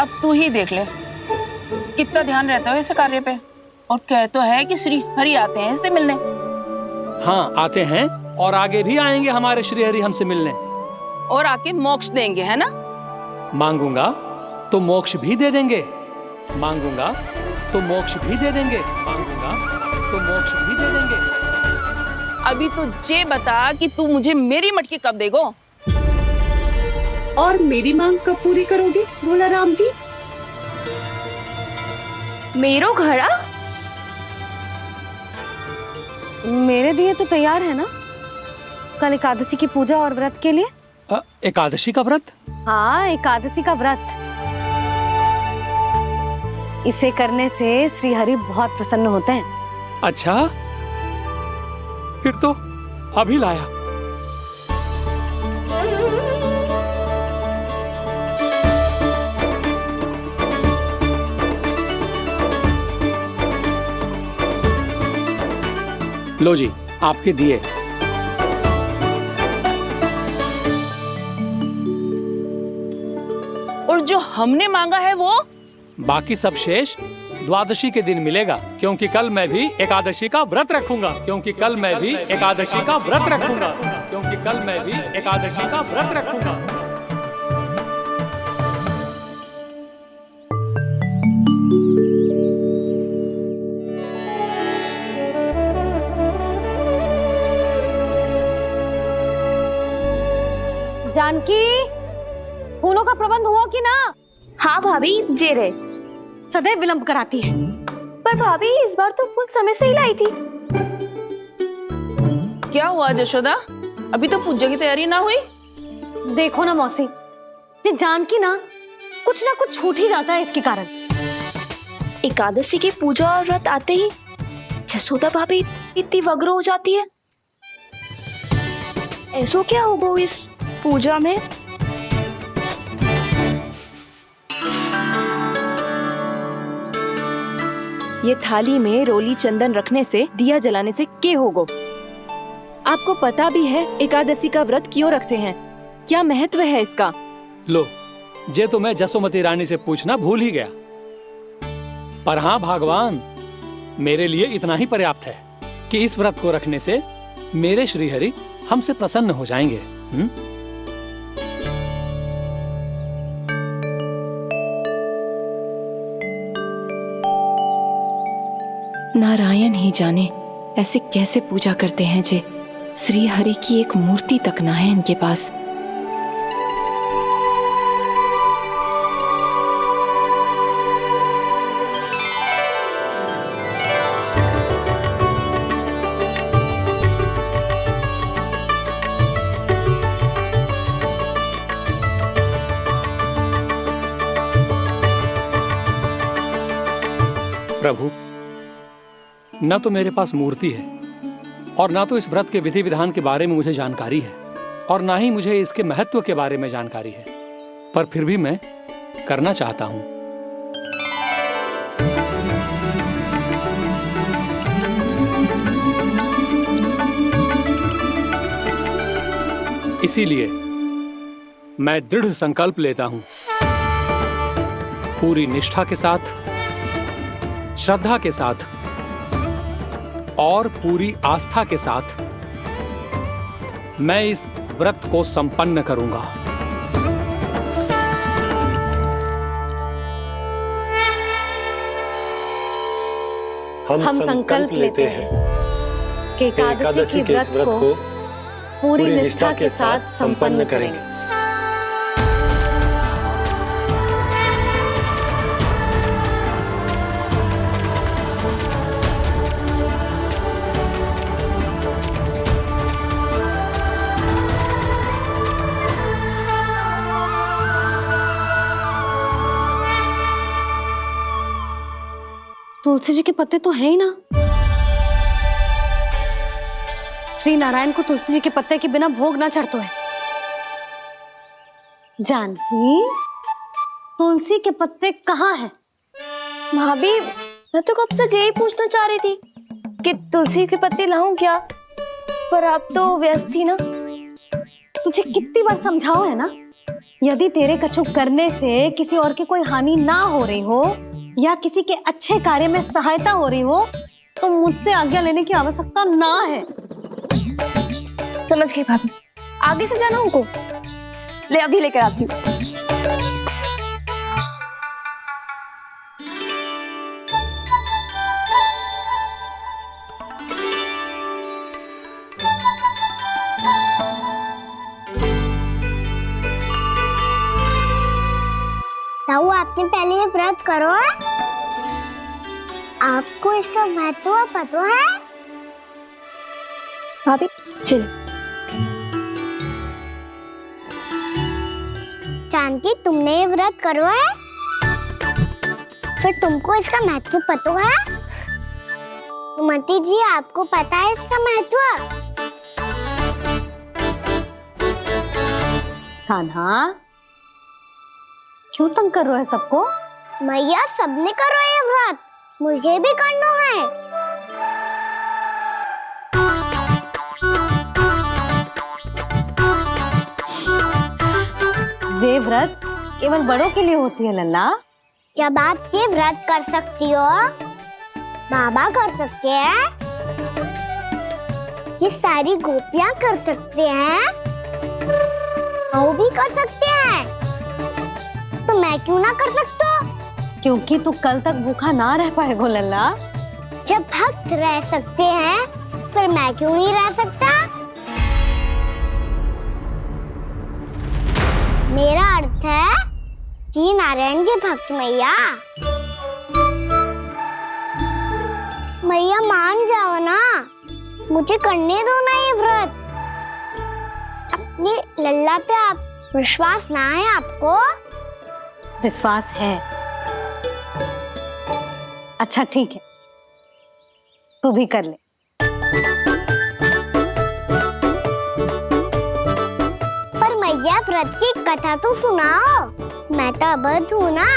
अब तू ही देख ले कितना ध्यान रहता है इस कार्य पे। और कह तो है कि श्री हरि आते हैं इससे मिलने। हाँ, आते हैं और आगे भी आएंगे हमारे श्रीहरि हमसे मिलने। और आके मोक्ष देंगे, है ना? मांगूंगा तो मोक्ष भी दे देंगे, मांगूंगा तो मोक्ष भी दे देंगे, मांगूंगा तो मोक्ष भी दे देंगे। अभी तो ये बता कि तू मुझे मेरी मटकी कब देगो? और मेरी मांग कब पूरी करोगे भोला राम जी? मेरो घड़ा मेरे दिए तो तैयार है ना? कल एकादशी की पूजा और व्रत के लिए। एकादशी का व्रत? हाँ, एकादशी का व्रत। इसे करने से श्री हरि बहुत प्रसन्न होते हैं। अच्छा, फिर तो अभी लाया। लो जी आपके दिए। और जो हमने मांगा है वो? बाकी सब शेष द्वादशी के दिन मिलेगा, क्योंकि कल मैं भी एकादशी का व्रत रखूंगा, क्योंकि कल मैं भी एकादशी का व्रत रखूंगा, क्योंकि कल मैं भी एकादशी का व्रत रखूंगा। जानकी, फूलों का प्रबंध हुआ कि ना? हाँ भाभी, जे रहे। सदैव विलंब कराती है। पर भाभी इस बार तो फूल समय से ही लाई थी। क्या हुआ जशोदा? अभी तो पूजा की तैयारी ना हुई? देखो ना मौसी, ये जानकी ना कुछ छूट ही जाता है इसके कारण। एकादशी की पूजा और व्रत आते ही जसोदा भाभी इतनी वग्र हो जाती है। ऐसो क्या होगा इस पूजा में? ये थाली में रोली चंदन रखने से, दिया जलाने से के होगो? आपको पता भी है एकादशी का व्रत क्यों रखते हैं? क्या महत्व है इसका? लो, जे तो मैं जसोमती रानी से पूछना भूल ही गया। पर हाँ भगवान, मेरे लिए इतना ही पर्याप्त है कि इस व्रत को रखने से मेरे श्रीहरि हमसे प्रसन्न हो जाएंगे। नारायण ही जाने ऐसे कैसे पूजा करते हैं जे श्री हरि की एक मूर्ति तक ना है इनके पास। प्रभु, न तो मेरे पास मूर्ति है और ना तो इस व्रत के विधि विधान के बारे में मुझे जानकारी है और ना ही मुझे इसके महत्व के बारे में जानकारी है, पर फिर भी मैं करना चाहता हूं। इसीलिए मैं दृढ़ संकल्प लेता हूं, पूरी निष्ठा के साथ, श्रद्धा के साथ और पूरी आस्था के साथ मैं इस व्रत को संपन्न करूंगा। हम संकल्प लेते हैं कि एकादशी के व्रत को पूरी निष्ठा के साथ संपन्न करेंगे। तुलसी जी के पत्ते तो है ही ना। श्री नारायण को तुलसी जी के पत्ते के बिना भोग ना चढ़तो है। जानकी, तुलसी के पत्ते कहाँ हैं? भाभी, मैं तो कब से यही पूछना चाह रही थी कि तुलसी के पत्ते लाऊं क्या, पर आप तो व्यस्त थी ना। तुझे कितनी बार समझाओ है ना, यदि तेरे कछु करने से किसी और की कोई हानि ना हो रही हो या किसी के अच्छे कार्य में सहायता हो रही हो तो मुझसे आज्ञा लेने की आवश्यकता ना है। समझ गई भाभी, आगे से जाना उनको। ले अभी लेकर आती हूँ। ताऊ, आपने पहले ये व्रत करो है? आपको इसका महत्व पता है? भाभी चलो। जानकी, तुमने ये व्रत करो है? फिर तुमको इसका महत्व पता है? सुमति जी, आपको पता है इसका महत्व? कान्हा, क्यों तंग कर रहे हो सबको? मैया, सबने करो ये व्रत, मुझे भी करना है। ये व्रत केवल बड़ों के लिए होती है लल्ला। जब आप ये व्रत कर सकती हो, बाबा कर सकते हैं, ये सारी गोपियां कर सकते हैं, वो भी कर सकते हैं, तो मैं क्यों ना कर सकता? क्योंकि तू कल तक भूखा ना रह पाएगा लल्ला। जब भक्त रह सकते हैं, फिर मैं क्यों नहीं रह सकता? मेरा अर्थ है कि नारायण के भक्त मैया, मैया मान जाओ ना, मुझे करने दो ना ये व्रत। अपनी लल्ला पे आप विश्वास ना है आपको? विश्वास है। अच्छा ठीक है, तू भी कर ले। पर मैया व्रत की कथा तो सुनाओ, मैं तो अबध हूँ ना।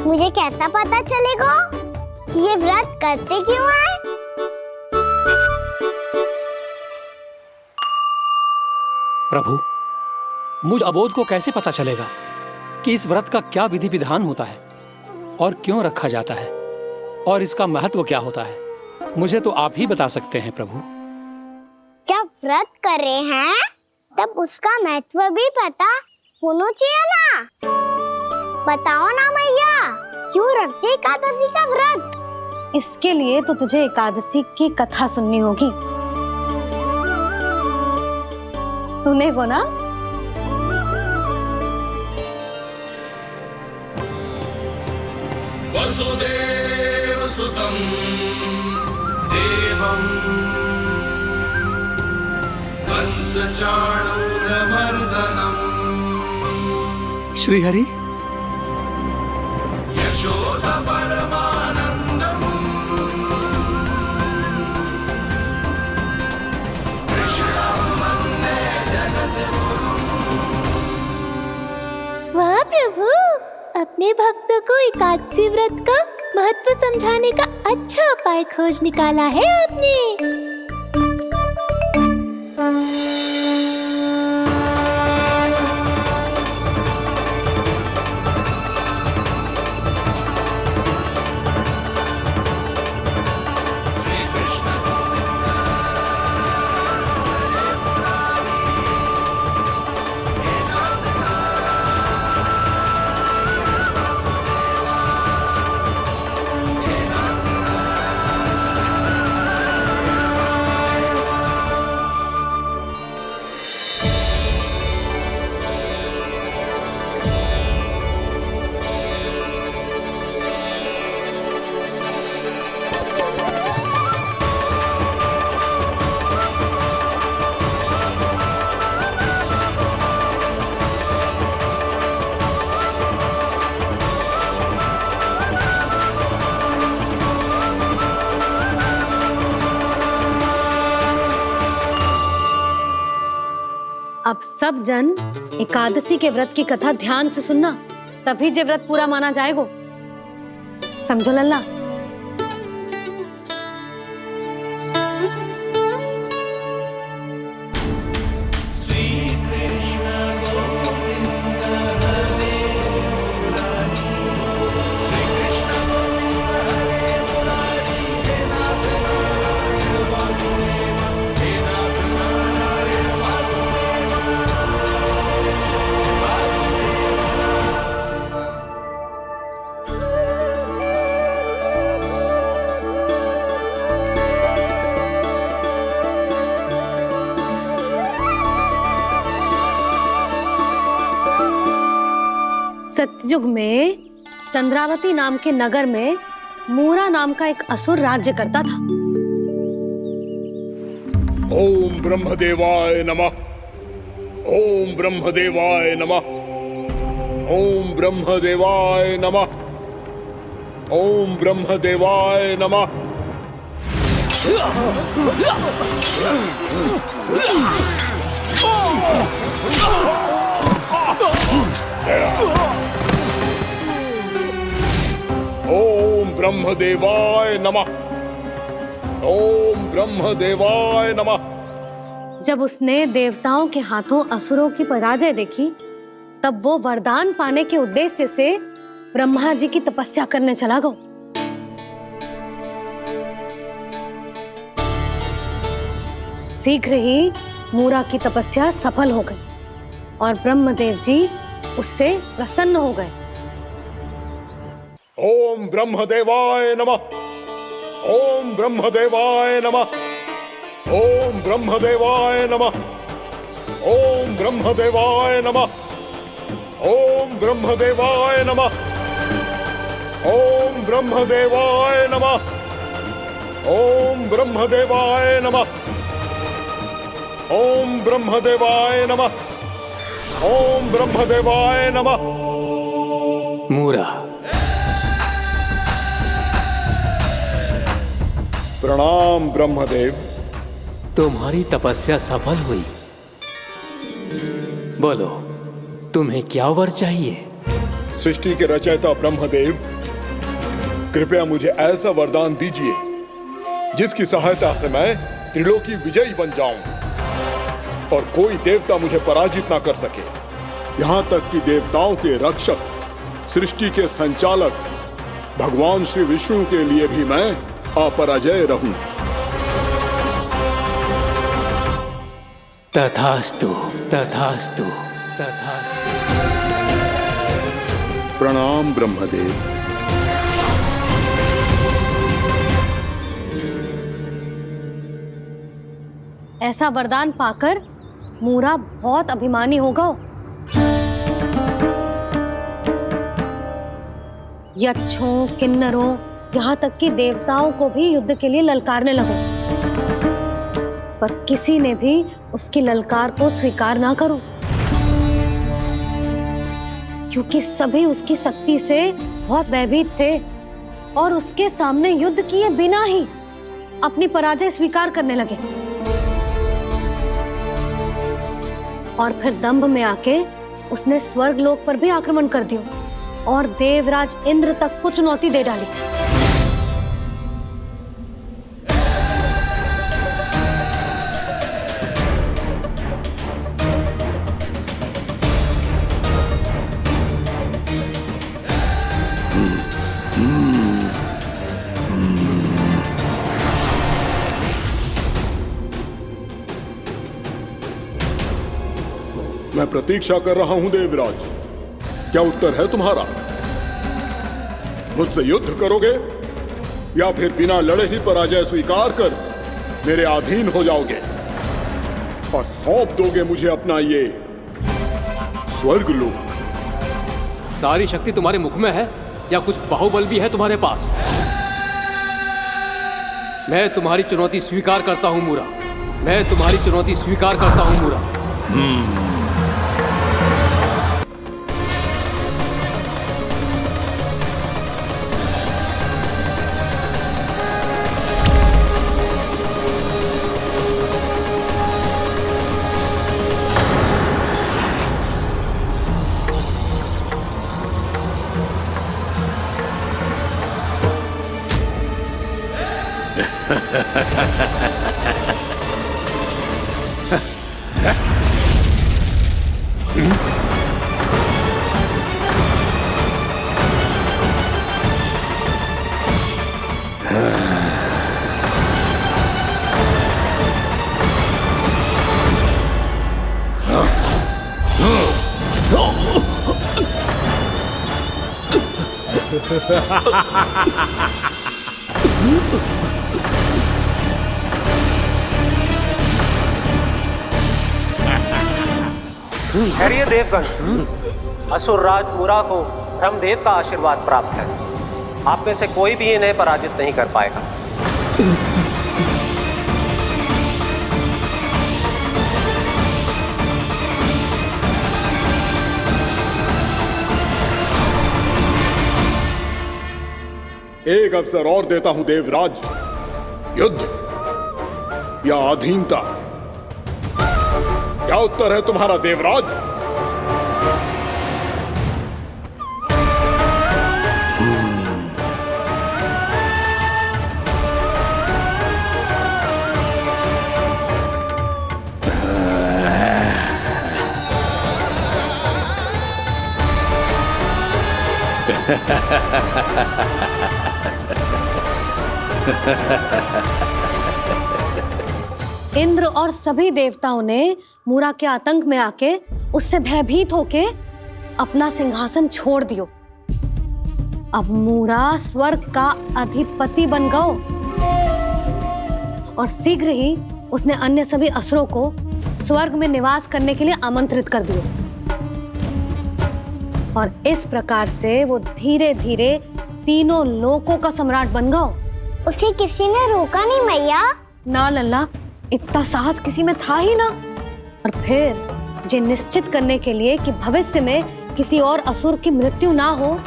मुझे कैसा पता चलेगा कि ये व्रत करते क्यों हैं? प्रभु, मुझ अबोध को कैसे पता चलेगा कि इस व्रत का क्या विधि विधान होता है और क्यों रखा जाता है और इसका महत्व क्या होता है? मुझे तो आप ही बता सकते हैं प्रभु। जब व्रत कर रहे हैं तब उसका महत्व भी पता होना चाहिए ना। बताओ ना मैया, क्यों रखते एकादशी का व्रत? इसके लिए तो तुझे एकादशी की कथा सुननी होगी। सुनेगो ना? वसुदेव सुतं देवं कंसचाणूरमर्दनम् श्रीहरि, यशोद परमानन्दम् कृष्णं वन्दे जगद्गुरुम्। वाह प्रभु, अपने भक्तों को एकादशी व्रत का महत्व समझाने का अच्छा उपाय खोज निकाला है आपने। अब सब जन एकादशी के व्रत की कथा ध्यान से सुनना, तभी जे व्रत पूरा माना जाएगा। समझो लल्ला? सतयुग में चंद्रावती नाम के नगर में मूरा नाम का एक असुर राज्य करता था। ओम ब्रह्मदेवाय नमः। ओम ब्रह्मदेवाय नमः। ओम ब्रह्मदेवाय नमः। ओम ब्रह्मदेवाय नमः। ओम ब्रह्मदेवाय नमः। ओम ब्रह्मदेवाय नमः। जब उसने देवताओं के हाथों असुरों की पराजय देखी, तब वो वरदान पाने के उद्देश्य से ब्रह्मा जी की तपस्या करने चला गया। शीघ्र ही मूरा की तपस्या सफल हो गई और ब्रह्मदेव जी उससे प्रसन्न हो गए। ओम ब्रह्मदेवाय नमः। ओम ब्रह्मदेवाय नमः। ओम ब्रह्मदेवाय नमः। ओम ब्रह्मदेवाय नमः। ओम ब्रह्मदेवाय नमः। ओम ब्रह्मदेवाय नमः। ओम ब्रह्मदेवाय नमः। ओम ब्रह्मदेवाय नमः। ओम ब्रह्मदेवाय नमः। मूरा, प्रणाम ब्रह्मदेव। तुम्हारी तपस्या सफल हुई। बोलो, तुम्हें क्या वर चाहिए? सृष्टि के रचयिता ब्रह्मदेव, कृपया मुझे ऐसा वरदान दीजिए जिसकी सहायता से मैं त्रिलोकी विजयी बन जाऊं और कोई देवता मुझे पराजित ना कर सके। यहां तक कि देवताओं के रक्षक, सृष्टि के संचालक भगवान श्री विष्णु के लिए भी मैं अपराजय रहूं। तथास्तु, तथास्तु, तथास्तु। प्रणाम ब्रह्मदेव। ऐसा वरदान पाकर मूरा बहुत अभिमानी होगा। यक्षों, किन्नरों, यहाँ तक कि देवताओं को भी युद्ध के लिए ललकारने लगा, पर किसी ने भी उसकी ललकार को स्वीकार ना करो, क्योंकि सभी उसकी शक्ति से बहुत भयभीत थे और उसके सामने युद्ध किए बिना ही अपनी पराजय स्वीकार करने लगे। और फिर दंभ में आके उसने स्वर्ग लोक पर भी आक्रमण कर दिया और देवराज इंद्र तक को चुनौती दे डाली। मैं प्रतीक्षा कर रहा हूं देवराज, क्या उत्तर है तुम्हारा? मुझसे युद्ध करोगे या फिर बिना लड़े ही पराजय स्वीकार कर मेरे अधीन हो जाओगे और सौंप दोगे मुझे अपना ये स्वर्ग लोक? सारी शक्ति तुम्हारे मुख में है या कुछ बाहुबल भी है तुम्हारे पास? मैं तुम्हारी चुनौती स्वीकार करता हूं मूरा, मैं तुम्हारी चुनौती स्वीकार करता हूं मूरा। खैरिए देवगण, असुर राज मूरा को ब्रह्मदेव का आशीर्वाद प्राप्त है। आप में से कोई भी इन्हें पराजित नहीं कर पाएगा। एक अवसर और देता हूं देवराज, युद्ध या अधीनता, क्या उत्तर है तुम्हारा देवराज? इंद्र और सभी देवताओं ने मूरा के आतंक में आके उससे भयभीत होके अपना सिंहासन छोड़ दियो। अब मूरा स्वर्ग का अधिपति बन गयो और शीघ्र ही उसने अन्य सभी असुरों को स्वर्ग में निवास करने के लिए आमंत्रित कर दियो। और इस प्रकार से वो धीरे धीरे तीनों लोकों का सम्राट बन गयो। उसे किसी ने रोका नहीं मैया? ना लल्ला, इतना साहस किसी में था ही ना। और फिर जे निश्चित करने के लिए कि भविष्य में किसी और असुर की मृत्यु ना हो,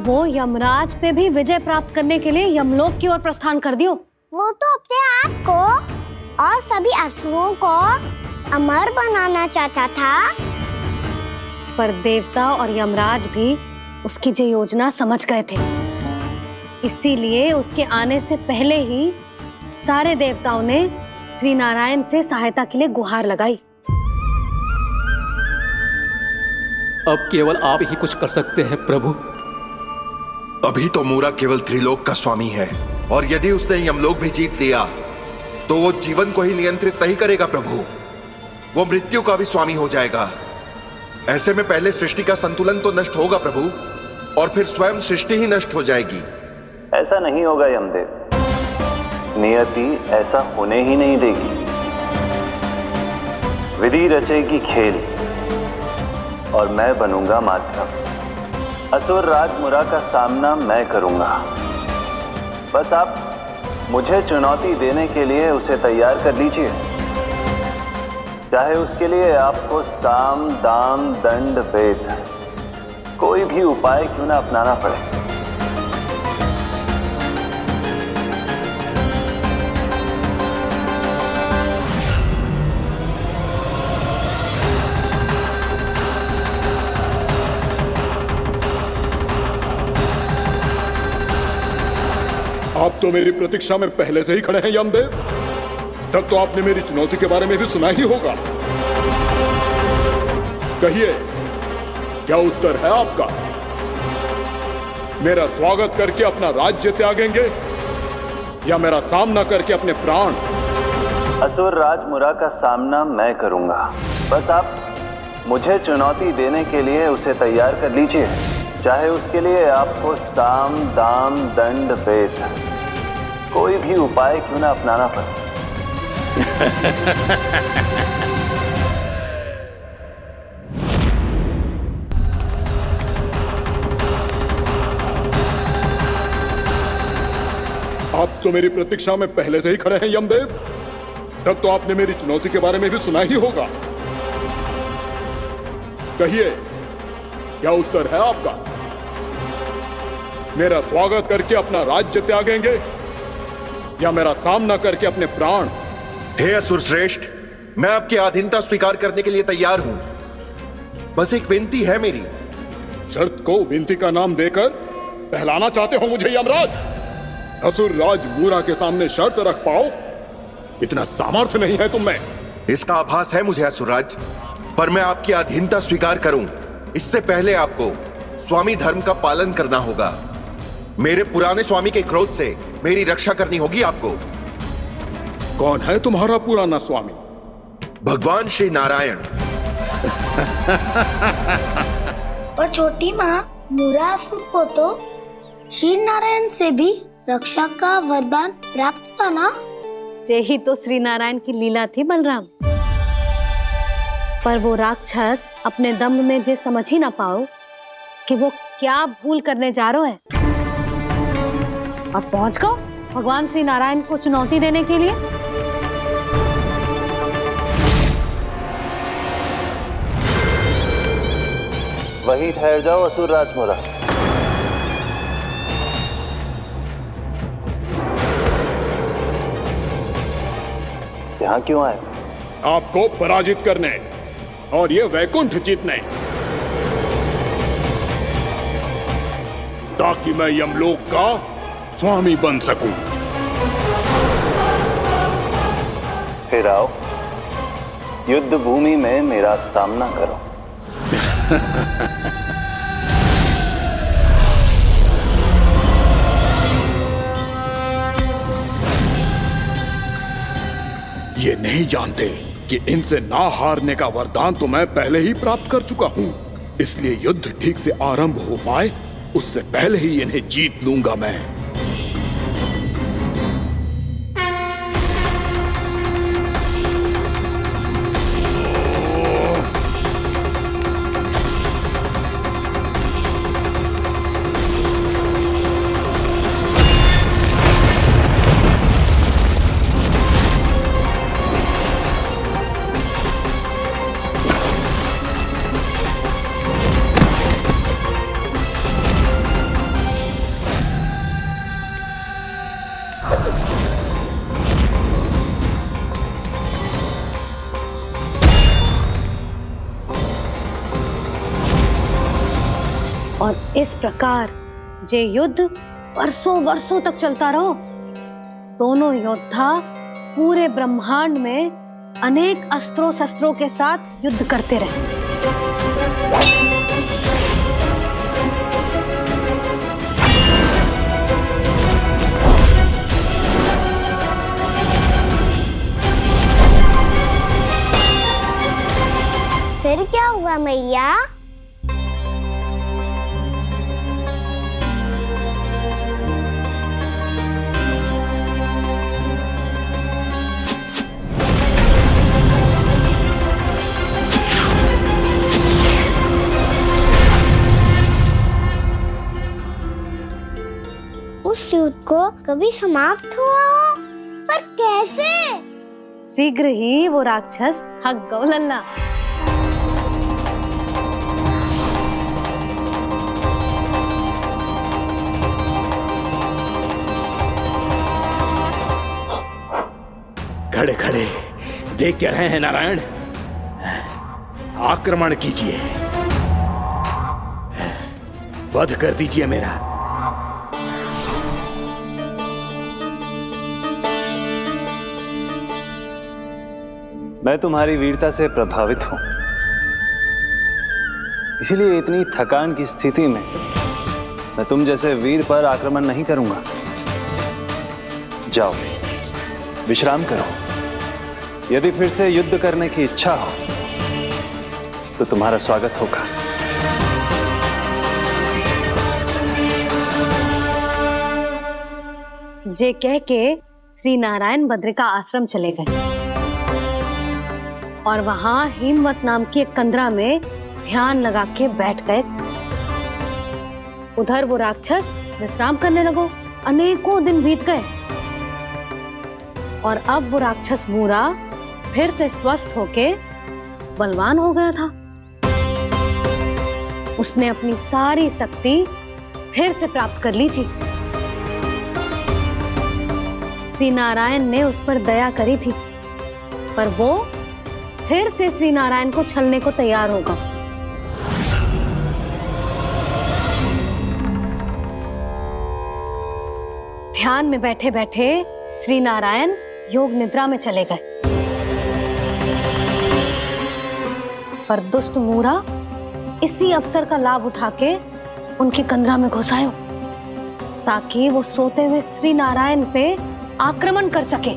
वो यमराज पे भी विजय प्राप्त करने के लिए यमलोक की ओर प्रस्थान कर दियो। वो तो अपने आप को और सभी असुरों को अमर बनाना चाहता था। पर देवता और यमराज भी उसकी जो योजना समझ गए थे, इसीलिए उसके आने से पहले ही सारे देवताओं ने श्री नारायण से सहायता के लिए गुहार लगाई। अब केवल आप ही कुछ कर सकते हैं प्रभु। अभी तो मूरा केवल त्रिलोक का स्वामी है, और यदि उसने यमलोक भी जीत लिया तो वो जीवन को ही नियंत्रित नहीं करेगा प्रभु, वो मृत्यु का भी स्वामी हो जाएगा। ऐसे में पहले सृष्टि का संतुलन तो नष्ट होगा प्रभु, और फिर स्वयं सृष्टि ही नष्ट हो जाएगी। ऐसा नहीं होगा यमदेव, नियति ऐसा होने ही नहीं देगी। विधि रचेगी खेल और मैं बनूंगा माध्यम। असुर राज मुरा का सामना मैं करूंगा। बस आप मुझे चुनौती देने के लिए उसे तैयार कर लीजिए, चाहे उसके लिए आपको साम दाम दंड भेद कोई भी उपाय क्यों ना अपनाना पड़े। आप तो मेरी प्रतीक्षा में पहले से ही खड़े हैं यमदेव। तब तो आपने मेरी चुनौती के बारे में भी सुना ही होगा। कहिए, क्या उत्तर है आपका? मेरा स्वागत करके अपना राज्य त्यागेंगे या मेरा सामना करके अपने प्राण? असुर राज मुरा का सामना मैं करूंगा। बस आप मुझे चुनौती देने के लिए उसे तैयार कर लीजिए, चाहे उसके लिए आपको साम दाम दंड भेद कोई भी उपाय क्यों ना अपनाना पड़े। आप तो मेरी प्रतीक्षा में पहले से ही खड़े हैं यमदेव। तब तो आपने मेरी चुनौती के बारे में भी सुना ही होगा। कहिए, क्या उत्तर है आपका? मेरा स्वागत करके अपना राज्य त्यागेंगे या मेरा सामना करके अपने प्राण? हे असुर श्रेष्ठ, मैं आपकी अधीनता स्वीकार करने के लिए तैयार हूं। बस एक विनती है मेरी। शर्त को विनती का नाम देकर पहलाना चाहते हो मुझे यमराज? असुर राज मूरा के सामने शर्त रख पाओ, इतना सामर्थ्य नहीं है तुम में। इसका आभास है मुझे असुरराज, पर मैं आपकी अधीनता स्वीकार करूं इससे पहले आपको स्वामी धर्म का पालन करना होगा। मेरे पुराने स्वामी के क्रोध से मेरी रक्षा करनी होगी आपको। कौन है तुम्हारा पुराना स्वामी? भगवान श्री नारायण। और छोटी माँ मूरासुर को तो श्री नारायण से भी रक्षा का वरदान प्राप्त था ना? यही तो श्री नारायण की लीला थी बलराम। पर वो राक्षस अपने दम में जे समझ ही ना पाओ कि वो क्या भूल करने जा रहा है। अब पहुंच गो भगवान श्री नारायण को चुनौती देने के लिए। वही ठहर जाओ असुर राज मुरा। यहाँ क्यों आए? आपको पराजित करने और ये वैकुंठ जीतने, ताकि मैं यमलोक का स्वामी बन सकूं। फिर आओ, युद्ध भूमि में मेरा सामना करो। ये नहीं जानते कि इनसे ना हारने का वरदान तो मैं पहले ही प्राप्त कर चुका हूं, इसलिए युद्ध ठीक से आरंभ हो पाए उससे पहले ही इन्हें जीत लूंगा मैं। और इस प्रकार ये युद्ध वर्षों वर्षों तक चलता रहो। दोनों योद्धा पूरे ब्रह्मांड में अनेक अस्त्रों शस्त्रों के साथ युद्ध करते रहे। फिर क्या हुआ मैया? उस युद्ध को कभी समाप्त हुआ हो, पर कैसे? शीघ्र ही वो राक्षस थक गौ लल्ला। खड़े खड़े देख क्या रहे हैं नारायण? आक्रमण कीजिए, वध कर दीजिए मेरा। मैं तुम्हारी वीरता से प्रभावित हूं, इसीलिए इतनी थकान की स्थिति में मैं तुम जैसे वीर पर आक्रमण नहीं करूंगा। जाओ विश्राम करो। यदि फिर से युद्ध करने की इच्छा हो तो तुम्हारा स्वागत होगा। जे कह के श्री नारायण बद्रिका आश्रम चले गए और वहां हिमवत नाम की एक कंदरा में ध्यान लगा के बैठ गए। उधर वो राक्षस विश्राम करने लगो। अनेकों दिन बीत गए और अब वो राक्षस मूरा फिर से स्वस्थ होके बलवान हो गया था। उसने अपनी सारी शक्ति फिर से प्राप्त कर ली थी। श्री नारायण ने उस पर दया करी थी, पर वो फिर से श्री नारायण को छलने को तैयार होगा। ध्यान में बैठे बैठे श्री नारायण योग निद्रा में चले गए, पर दुष्ट मूरा इसी अवसर का लाभ उठा के उनकी कंदरा में घुस आयो ताकि वो सोते हुए श्री नारायण पे आक्रमण कर सके।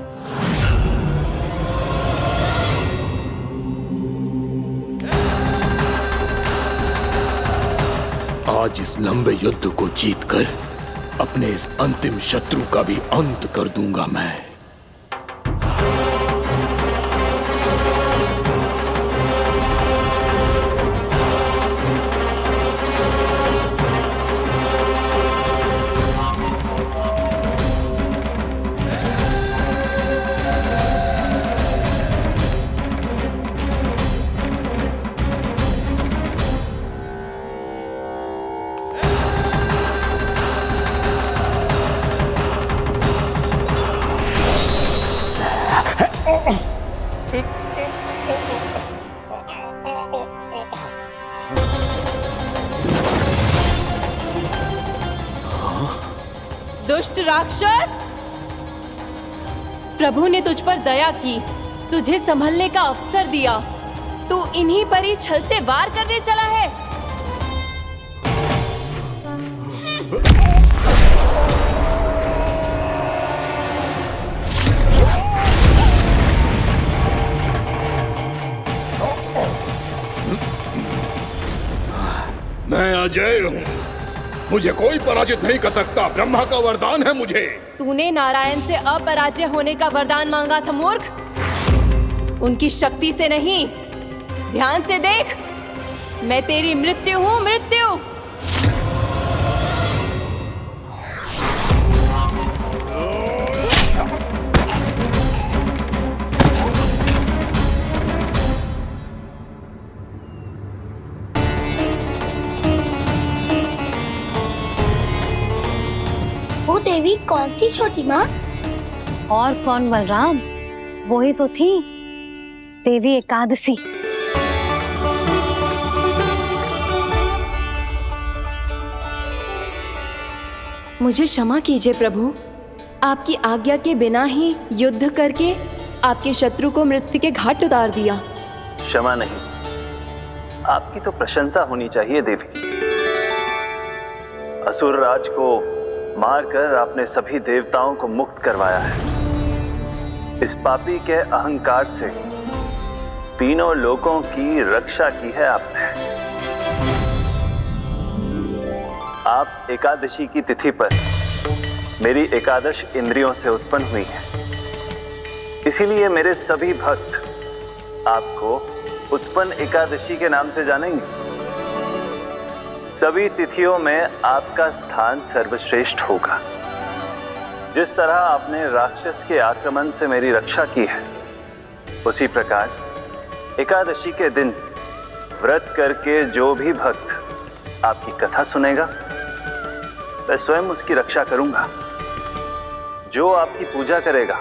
आज इस लंबे युद्ध को जीतकर अपने इस अंतिम शत्रु का भी अंत कर दूंगा मैं। दुष्ट राक्षस, प्रभु ने तुझ पर दया की, तुझे संभलने का अवसर दिया। तू इन्हीं पर ही छल से वार करने चला है। मैं अजय हूँ, मुझे कोई पराजित नहीं कर सकता। ब्रह्मा का वरदान है मुझे। तूने नारायण से अपराजय होने का वरदान मांगा था मूर्ख, उनकी शक्ति से नहीं। ध्यान से देख, मैं तेरी मृत्यु हूँ, मृत्यु। वो देवी कौन थी छोटी माँ? और कौन बलराम, वो ही तो थी देवी एकादशी। मुझे क्षमा कीजिए प्रभु, आपकी आज्ञा के बिना ही युद्ध करके आपके शत्रु को मृत्यु के घाट उतार दिया। क्षमा नहीं, आपकी तो प्रशंसा होनी चाहिए देवी। असुर राज को मारकर आपने सभी देवताओं को मुक्त करवाया है। इस पापी के अहंकार से तीनों लोकों की रक्षा की है आपने। आप एकादशी की तिथि पर मेरी एकादश इंद्रियों से उत्पन्न हुई हैं। इसीलिए मेरे सभी भक्त आपको उत्पन्न एकादशी के नाम से जानेंगे। सभी तिथियों में आपका स्थान सर्वश्रेष्ठ होगा। जिस तरह आपने राक्षस के आक्रमण से मेरी रक्षा की है, उसी प्रकार एकादशी के दिन व्रत करके जो भी भक्त आपकी कथा सुनेगा, मैं स्वयं उसकी रक्षा करूंगा। जो आपकी पूजा करेगा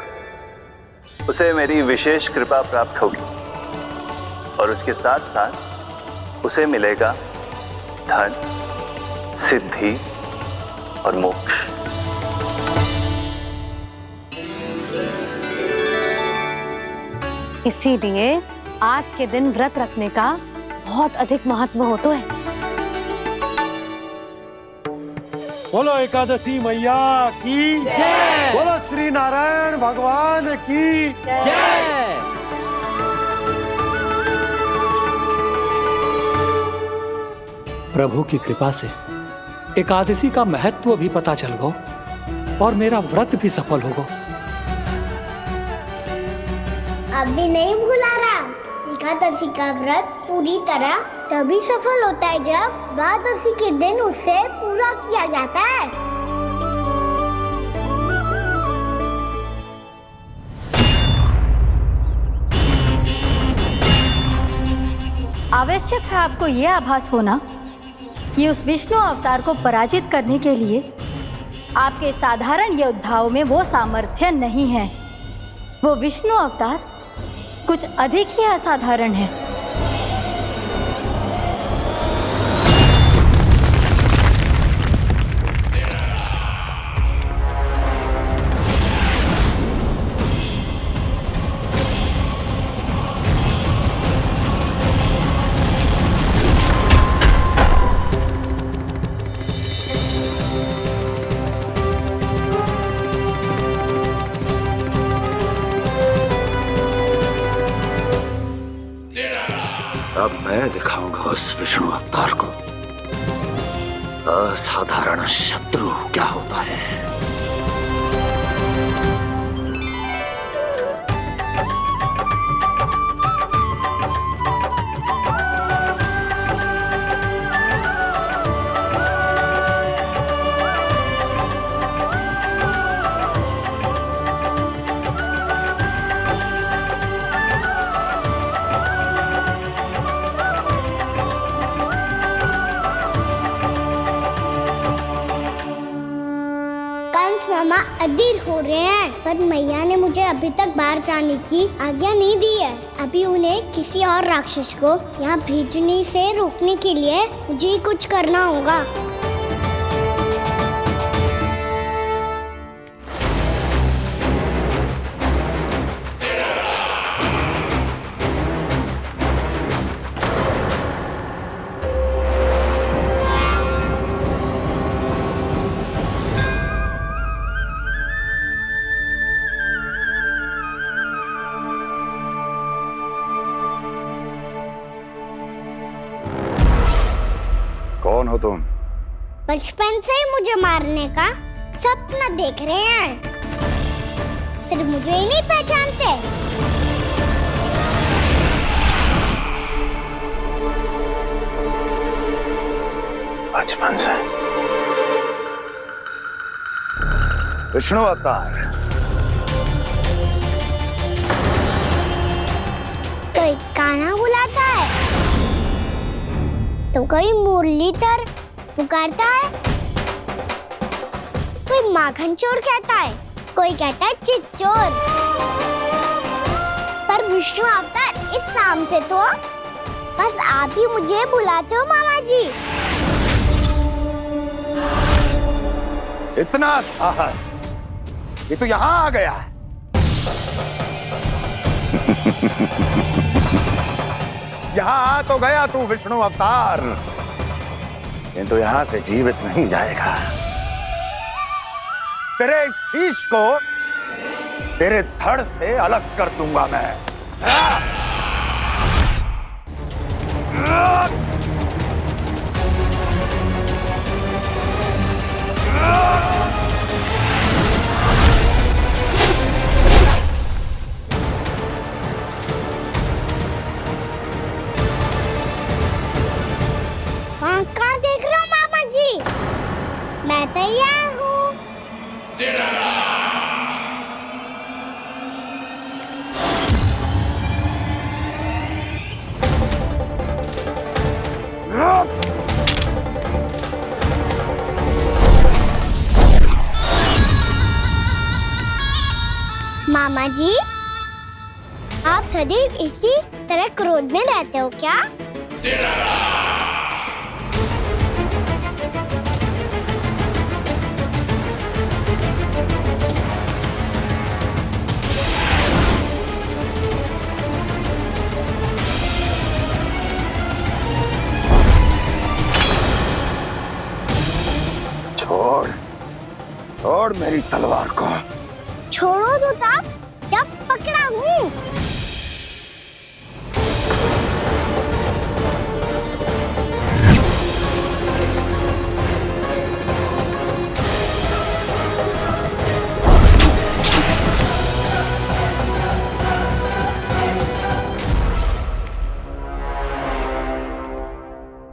उसे मेरी विशेष कृपा प्राप्त होगी और उसके साथ साथ उसे मिलेगा धन, सिद्धि और मोक्ष। इसीलिए आज के दिन व्रत रखने का बहुत अधिक महत्व होता है। बोलो एकादशी मैया की जय। बोलो श्री नारायण भगवान की जय। प्रभु की कृपा से एकादशी का महत्व भी पता चल गो और मेरा व्रत भी सफल हो गो। अभी नहीं भूला राम, एकादशी का व्रत पूरी तरह तभी सफल होता है जब द्वादशी के दिन उसे पूरा किया जाता है। आवश्यक है आपको यह आभास होना कि उस विष्णु अवतार को पराजित करने के लिए आपके साधारण योद्धाओं में वो सामर्थ्य नहीं है। वो विष्णु अवतार कुछ अधिक ही असाधारण है। अब मैं दिखाऊंगा उस विष्णु अवतार को असाधारण शत्रु क्या होता है। मामा अधीर हो रहे हैं, पर मैया ने मुझे अभी तक बाहर जाने की आज्ञा नहीं दी है। अभी उन्हें किसी और राक्षस को यहाँ भेजने से रोकने के लिए मुझे ही कुछ करना होगा। कौन हो तुम? बचपन से ही मुझे मारने का सपना देख रहे हैं, सिर्फ मुझे ही नहीं पहचानते। बचपन से विष्णु अवतार। कोई कान्हा बुलाता है तो कोई मुरलीधर पुकारता है, कोई माखन चोर कहता है, कोई कहता है चिच्चोर। पर विष्णु अवतार इस नाम से तो बस आप ही मुझे बुलाते हो मामा जी। इतना साहस कि तू यहां आ गया है। यहां आ तो गया तू विष्णु अवतार, किंतु यहां से जीवित नहीं जाएगा। तेरे शीश को तेरे धड़ से अलग कर दूंगा मैं। कहाँ देख रहे हो मामा जी? मैं तैयार हूँ। मामा जी, आप सदैव इसी तरह क्रोध में रहते हो क्या? छोड़ छोड़ मेरी तलवार को। छोड़ो तो तब जब पकड़ा हूँ।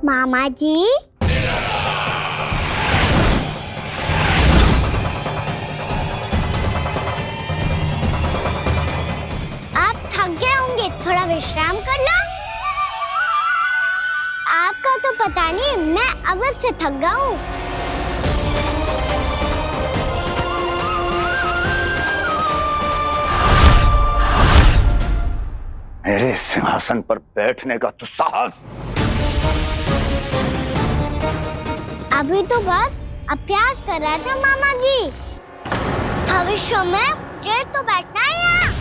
मामा जी, थोड़ा विश्राम कर लो। आपका तो पता नहीं, मैं अवश्य थक गया हूँ। मेरे सिंहासन पर बैठने का तू साहस? अभी तो बस अभ्यास कर रहा था मामा जी। भविष्य में मुझे तो बैठना है यहाँ।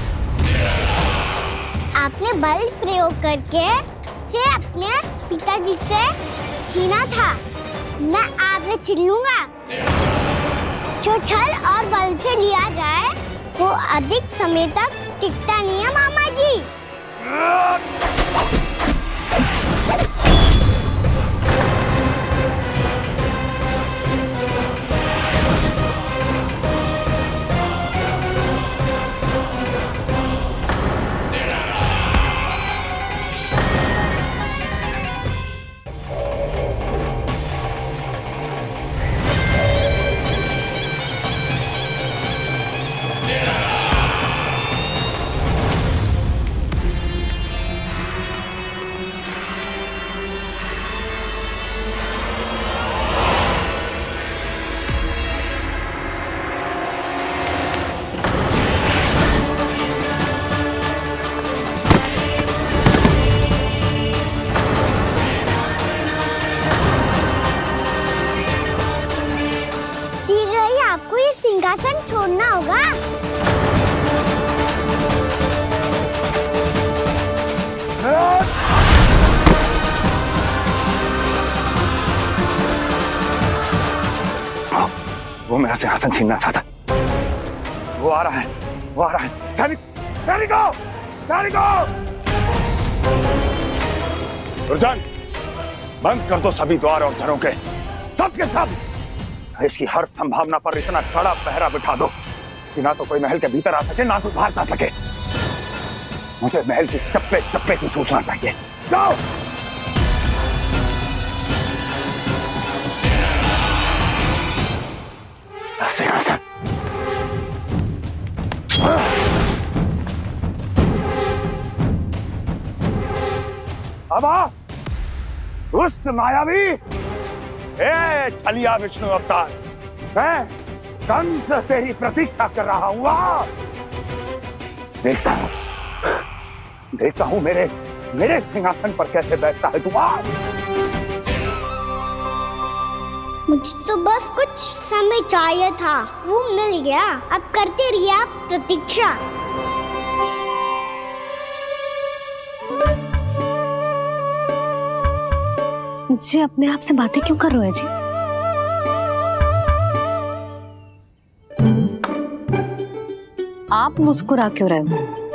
आपने बल प्रयोग करके से अपने पिताजी से छीना था। मैं आपसे छीन लूंगा। जो छल और बल से लिया जाए वो अधिक समय तक टिकता नहीं है मामा जी। सिंहासन छोड़ना होगा। वो मेरा सिंहासन छीनना चाहता। वो आ रहा है, वो आ रहा है। सैनिकों! दुर्जन, बंद कर दो सभी द्वार और झरों के, सब के सब। इसकी हर संभावना पर इतना कड़ा पहरा बिठा दो कि ना तो कोई महल के भीतर आ सके, ना तो बाहर जा सके। मुझे महल की चप्पे चप्पे की सूचना चाहिए। जाओ। सिंहासन। अब आ, दुष्ट मायावी, ए छलिया विष्णु अवतार, मैं कंस तेरी प्रतीक्षा कर रहा हूँ। देखता हूँ मेरे सिंहासन पर कैसे बैठता है तू। मुझे तो बस कुछ समय चाहिए था, वो मिल गया। अब करते रहिए आप प्रतीक्षा। जी अपने आप से बातें क्यों कर रहे हैं जी? आप मुस्कुरा क्यों रहे हो?